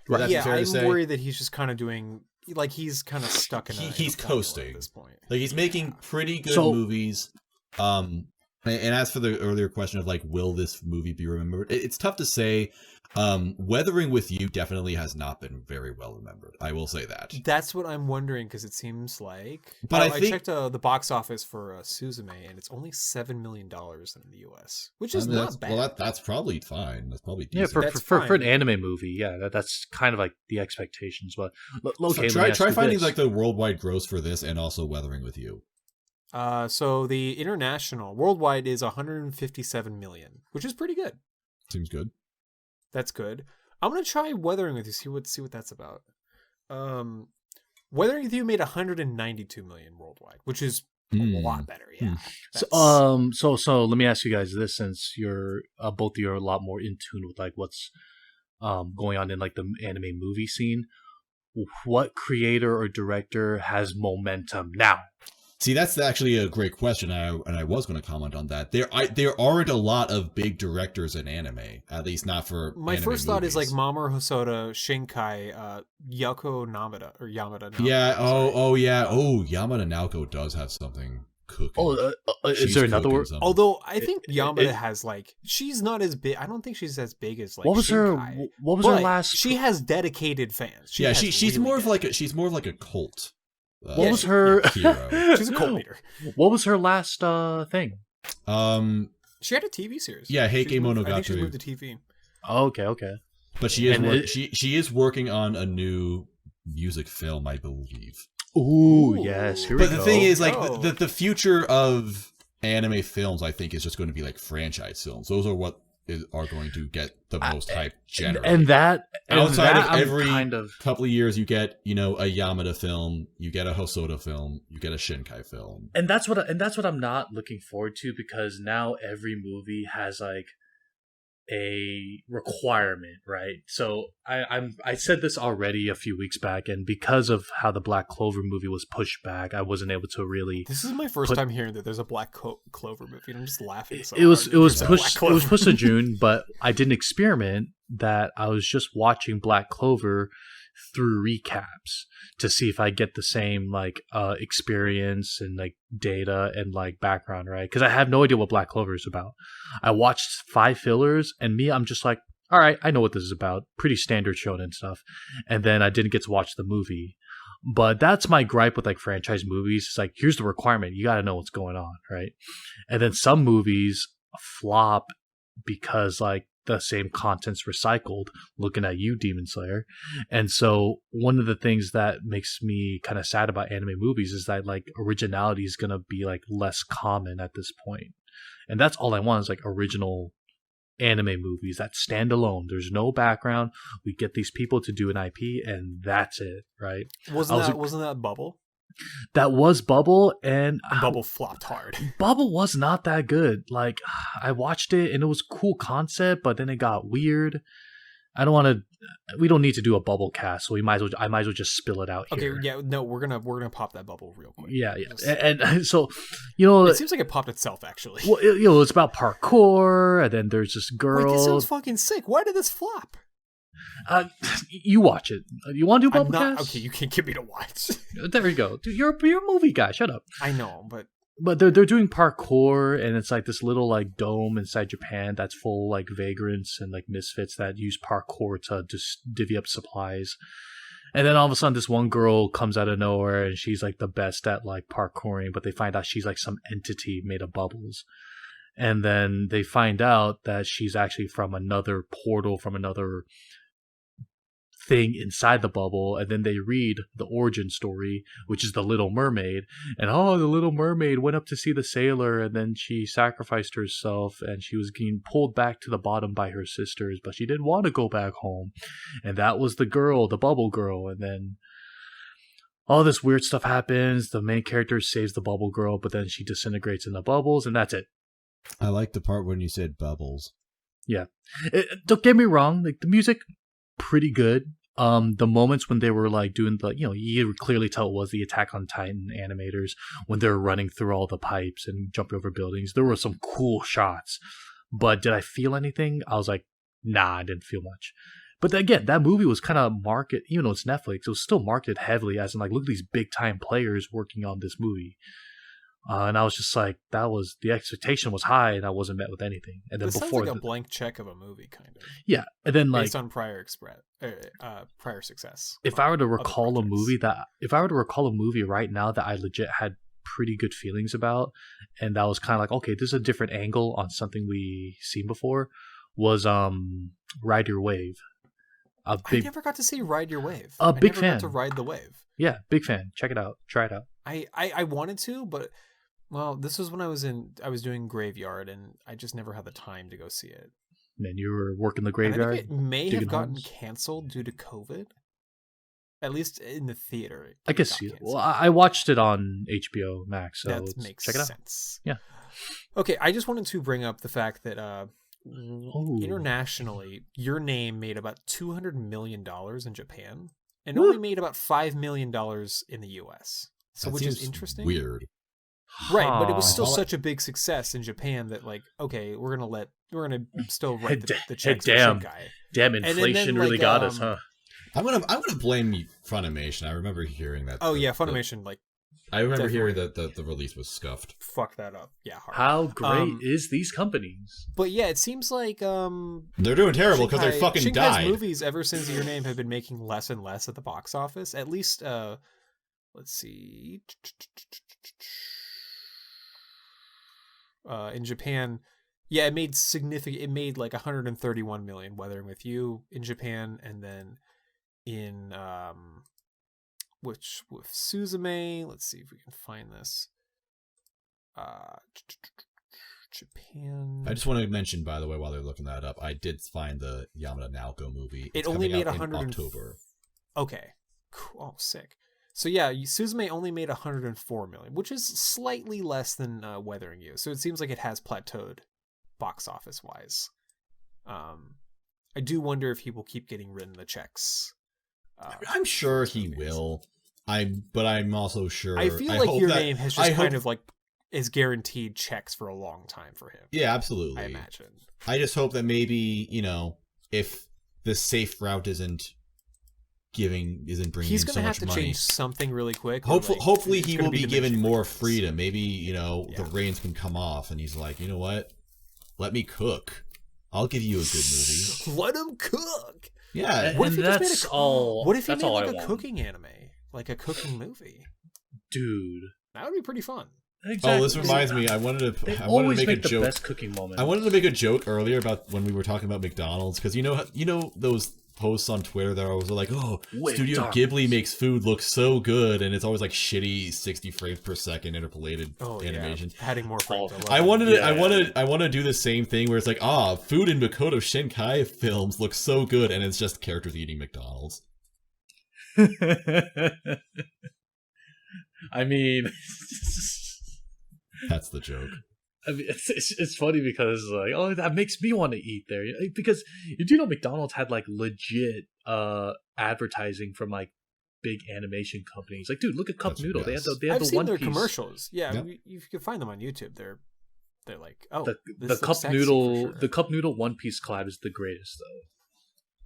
Right. Yeah, I'm worried that he's just kind of doing, like, he's kind of stuck in he's coasting at this point. Like, he's making pretty good movies. And as for the earlier question of, like, will this movie be remembered? It's tough to say. Weathering with You definitely has not been very well remembered. I will say that. That's what I'm wondering, because it seems like... But I checked the box office for SUZUME, and it's only $7 million in the US, which is not bad. Well, that's probably fine. That's probably decent. Yeah, for an anime movie, yeah, that's kind of like the expectations. But okay, try finding like the worldwide gross for this and also Weathering with You. So the international worldwide is 157 million, which is pretty good. Seems good. That's good. I'm gonna try Weathering with You. See what that's about. Weathering with You made 192 million worldwide, which is a lot better. Yeah. So let me ask you guys this, since you're both of you are a lot more in tune with like what's going on in like the anime movie scene. What creator or director has momentum now? See, that's actually a great question, and I was going to comment on that. There aren't a lot of big directors in anime, at least not for my anime first thought movies. is like Mamoru Hosoda, Shinkai, Yoko Namada, or Yamada Naoko. Yeah, Yamada Naoko does have something cooking. Is there another word? Although I think Yamada has like, she's not as big. I don't think she's as big as like Shinkai. What was her last? She has dedicated fans. She's really more of like a cult. What was her? She's a cult leader. What was her last thing? She had a TV series. Yeah, Heike Monogatari. I think she moved to TV. Oh, okay. But she is she is working on a new music film, I believe. Ooh, yes. Here we go. But the thing is, like, the future of anime films, I think, is just going to be like franchise films. Those are what are going to get the most hype generated. And outside of every couple of years, you get, a Yamada film, you get a Hosoda film, you get a Shinkai film. And that's what I'm not looking forward to, because now every movie has like a requirement, right? So I said this already a few weeks back, and because of how the Black Clover movie was pushed back, I wasn't able to really. This is my first time hearing that there's a Black Clover movie, and I'm just laughing. It was pushed to June, but I did an experiment that I was just watching Black Clover through recaps to see if I get the same like experience and like data and like background, right? Because I have no idea what Black Clover is about. I watched 5 fillers, and I'm just like, all right, I know what this is about. Pretty standard shonen stuff. And then I didn't get to watch the movie. But that's my gripe with like franchise movies. It's like, here's the requirement. You got to know what's going on, right? And then some movies flop because like the same content's recycled. Looking at you, Demon Slayer. And so one of the things that makes me kind of sad about anime movies is that like originality is going to be like less common at this point. And that's all I want, is like original anime movies that stand alone. There's no background. We get these people to do an IP, and that's it, right? Wasn't that Bubble? That was Bubble, and Bubble flopped hard. Bubble was not that good. Like, I watched it and it was a cool concept, but then it got weird. I don't want to. We don't need to do a Bubble cast, so I might as well just spill it out here. Okay, yeah, no, we're gonna pop that bubble real quick. Yeah. And so, it seems like it popped itself actually. Well, it's about parkour, and then there's this girl. Wait, this sounds fucking sick. Why did this flop? You watch it. You want to do Bubble cast? Okay, you can't get me to watch. There you go. Dude, you're a movie guy. Shut up. I know, but they're doing parkour, and it's like this little like dome inside Japan that's full like vagrants and like misfits that use parkour to just divvy up supplies. And then all of a sudden, this one girl comes out of nowhere, and she's like the best at like parkouring, but they find out she's like some entity made of bubbles. And then they find out that she's actually from another portal, from another thing inside the bubble. And then they read the origin story, which is the Little Mermaid. And the Little Mermaid went up to see the sailor, and then she sacrificed herself, and she was getting pulled back to the bottom by her sisters, but she didn't want to go back home. And that was the girl, the bubble girl. And then all this weird stuff happens. The main character saves the bubble girl, but then she disintegrates in the bubbles, and that's it. I like the part when you said bubbles. Yeah. Don't get me wrong, like the music, pretty good. The moments when they were like doing the, you could clearly tell it was the Attack on Titan animators when they were running through all the pipes and jumping over buildings. There were some cool shots, but did I feel anything? I was like, nah, I didn't feel much. But again, that movie was kind of marketed, even though it's Netflix, it was still marketed heavily as in like, look at these big time players working on this movie. And I was just like, the expectation was high, and I wasn't met with anything. And then this sounds like a blank check of a movie, kind of. Yeah, and then based on prior success. If I were to recall a movie right now that I legit had pretty good feelings about, and that was kind of like, okay, this is a different angle on something we seen before, was Ride Your Wave. I never got to see Ride Your Wave. Big fan. Got to ride the wave. Yeah, big fan. Check it out. Try it out. I wanted to, but. Well, this was when I was doing Graveyard, and I just never had the time to go see it. Man, you were working the Graveyard? I think it may have gotten canceled due to COVID. At least in the theater. I guess so. Well, I watched it on HBO Max, so that makes sense. Yeah. Okay, I just wanted to bring up the fact that internationally, Your Name made about $200 million in Japan, and only made about $5 million in the US. So, which is interesting. Weird. Right, but it was still such a big success in Japan that, like, okay, we're gonna still write the checks for Shinkai. Damn, inflation really got us, huh? I'm gonna blame Funimation. I remember hearing that. Oh yeah, Funimation. I remember hearing that the release was scuffed. Fuck that up. Yeah. Hard. How great is these companies? But yeah, it seems like they're doing terrible because they fucking Shinkai's died. Movies ever since Your Name have been making less and less at the box office. At least, let's see. In Japan, yeah, it made like 131 million Weathering with You in Japan, and then in with Suzume, let's see if we can find this. Japan. I just want to mention, by the way, while they're looking that up, I did find the Yamada Naoko movie. It only made 100 in October. Okay, cool. Oh, sick. So yeah, Suzume only made 104 million, which is slightly less than Weathering You. So it seems like it has plateaued box office wise. I do wonder if he will keep getting written the checks. I'm sure he will. But I'm also sure. I feel like Your Name has just kind of like is guaranteed checks for a long time for him. Yeah, absolutely. I imagine. I just hope that maybe, if the safe route isn't bringing he's in so much money. He's going to have to change something really quick. Hopefully he will be given more freedom. Maybe, the reins can come off and he's like, you know what? Let me cook. I'll give you a good movie. Let him cook. Yeah. What if he made like a cooking anime? Like a cooking movie? Dude. That would be pretty fun. Exactly. Oh, this reminds me. I wanted to make a joke. The best cooking moment. I wanted to make a joke earlier about when we were talking about McDonald's, because you know those posts on Twitter that are always like, oh, Studio Ghibli makes food look so good, and it's always like shitty 60 frames per second interpolated animation. Yeah. Adding more frames. I want to do the same thing where it's like, food in Makoto Shinkai films looks so good, and it's just characters eating McDonald's. I mean, That's the joke. I mean, it's funny because like, oh, that makes me want to eat there, because you do know McDonald's had like legit advertising from like big animation companies. Like, dude, look at Cup Noodle. They have I've the seen One their Piece commercials. Yeah, Yep. you can find them on YouTube. They're like, oh, The this Cup looks sexy Noodle for sure. the Cup Noodle One Piece collab is the greatest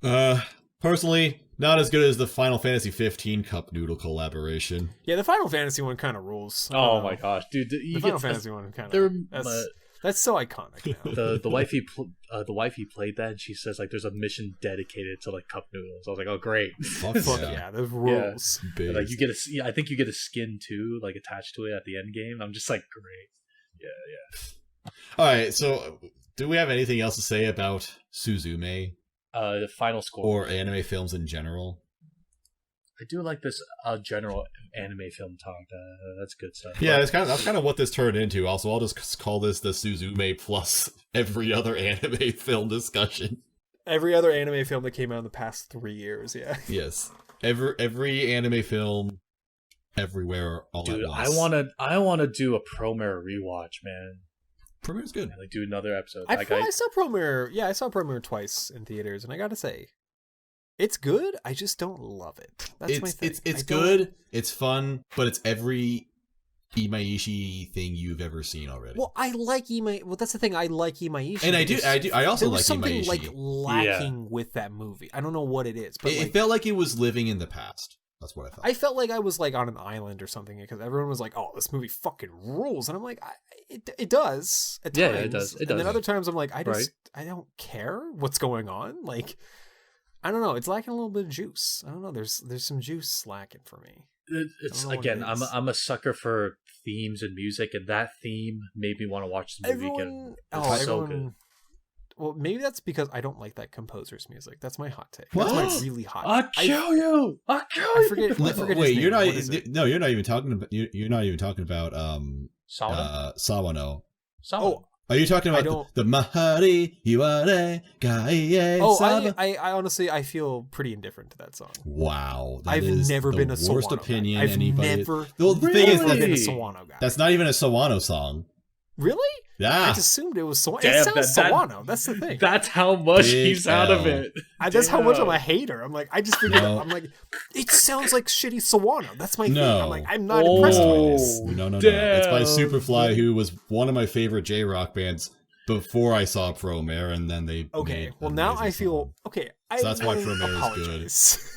though. Personally, not as good as the Final Fantasy 15 Cup Noodle collaboration. Yeah, the Final Fantasy one kind of rules. Oh my gosh, dude! The Final Fantasy one kind of. That's so iconic. Now. The wife he played that, and she says like there's a mission dedicated to like cup noodles. I was like, oh great, Fuck yeah, the rules. Yeah. Like you get I think you get a skin too, like attached to it at the end game. I'm just like, great, yeah. All right, so do we have anything else to say about Suzume The final score or anime films in general? I do like this general anime film talk. That's good stuff. Yeah, that's kind of what this turned into. Also, I'll just call this the Suzume plus every other anime film discussion. Every other anime film that came out in the past 3 years, yeah. Yes, every anime film, everywhere, all dude, at once. I wanna do a Promare rewatch, man. Promare's good. And, like do another episode. I saw Promare. Yeah, I saw Promare twice in theaters, and I gotta say, it's good. I just don't love it. That's my thing. It's good. It's fun, but it's every Imaishi thing you've ever seen already. Well, I like Imaishi. Well, that's the thing. I like Imaishi. And I also like something Imaishi. like lacking with that movie. I don't know what it is, but it felt like it was living in the past. That's what I felt. I felt like I was like on an island or something because everyone was like, "Oh, this movie fucking rules," and I'm like, "It does." At times. Yeah, it does. It does. And then other times I'm like, I don't care what's going on. Like, I don't know. It's lacking a little bit of juice. I don't know. There's some juice lacking for me. It's again, I'm a sucker for themes and music, and that theme made me want to watch the movie again. It's so good. Well, maybe that's because I don't like that composer's music. That's my hot take. What? That's my really hot. I'll kill you. I'll kill you. I forget. Wait, his you're name. not. No, you're not even talking about. You're not even talking about. Sawano. Oh, are you talking about the Mahari Iware Gaie? Oh, I honestly I feel pretty indifferent to that song. Wow, that I've is never the been a worst Sawano opinion guy. I've anybody. never The thing is, been a Sawano guy. That's not even a Sawano song. Really? Yeah. I just assumed it was Sawano. Damn, It sounds Sawano. That's the thing. That's how much Big he's out of L. it. That's how much I'm a hater. I'm like, I just figured No. I'm like, it sounds like shitty Sawano. That's my thing. No. I'm like, I'm not impressed by this. No. Damn. It's by Superfly, who was one of my favorite J-rock bands before I saw Promare, and then they Okay, made well an now amazing I feel song. okay. So that's why Promare is good. apologize.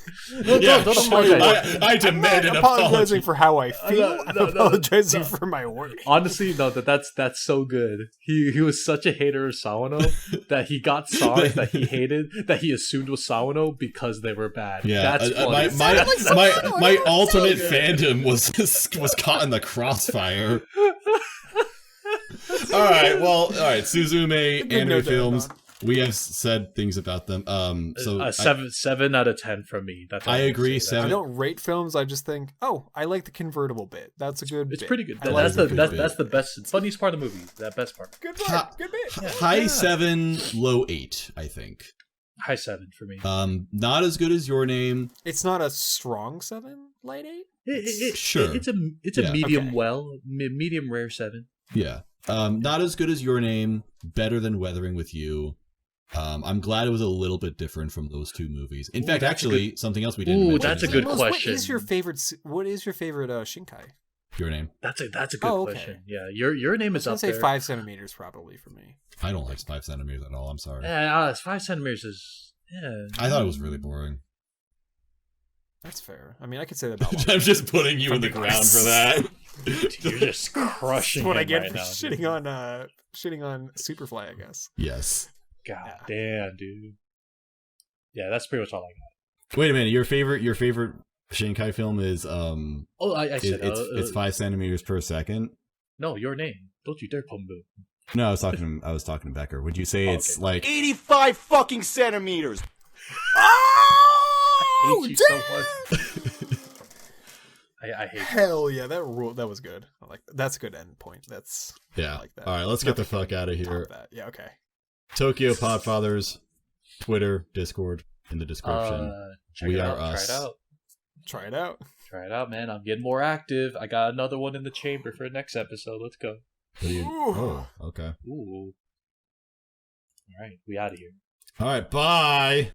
No, don't apologize. I demand I'm an apologizing apology. for how I feel. I'm no, apologizing for my work. Honestly, no, that's so good. He was such a hater of Sawano that he got songs that he hated that he assumed was Sawano because they were bad. Yeah, That's funny. my ultimate fandom was caught in the crossfire. All right, Suzume anime films. We have said things about them. So seven out of 10 from me. That's all I can agree. say. 7. I don't rate films. I just think, oh, I like the convertible bit. That's a good. It's bit. pretty good. I like That's the best, funniest part of the movie. That best part. Good part. Good bit. High 7, low 8. I think. High 7 for me. Not as good as Your Name. It's not a strong 7, light 8. Sure. It's a Yeah. medium Okay. medium rare 7. Yeah. Not as good as Your Name. Better than Weathering with You. I'm glad it was a little bit different from those two movies. In fact, actually, something else we didn't mention. That's a is good that- question. What is your favorite Shinkai? Your Name. That's a good Oh, okay. question. Yeah, your name is I'm up gonna say there. 5 centimeters probably for me. I don't like 5 centimeters at all. I'm sorry. Yeah, 5 centimeters is. Yeah. I thought it was really boring. That's fair. I mean, I could say that about. I'm just putting you in the ground for that. Dude, you're just crushing That's what I him get right for now, shitting on Superfly, I guess. Yes. God damn, dude. Yeah, that's pretty much all I got. Wait a minute. Your favorite Shinkai film is I said it's 5 centimeters per second. No, your name. Don't you dare Pumbu. No, I was talking to Becker. Would you say it's like 85 fucking centimeters. I hate you so much. I hate Hell yeah, that was good. I like that. That's a good end point. That's yeah. I like that. All right, let's get the fuck out of here. Top that. Yeah, okay. Tokyo Podfathers, Twitter, Discord in the description. Check We it are out. us. Try it out. Try it out. Try it out, man. I'm getting more active. I got another one in the chamber for next episode. Let's go. What do you? Oh, okay. Ooh. All right, we out of here. All right, bye.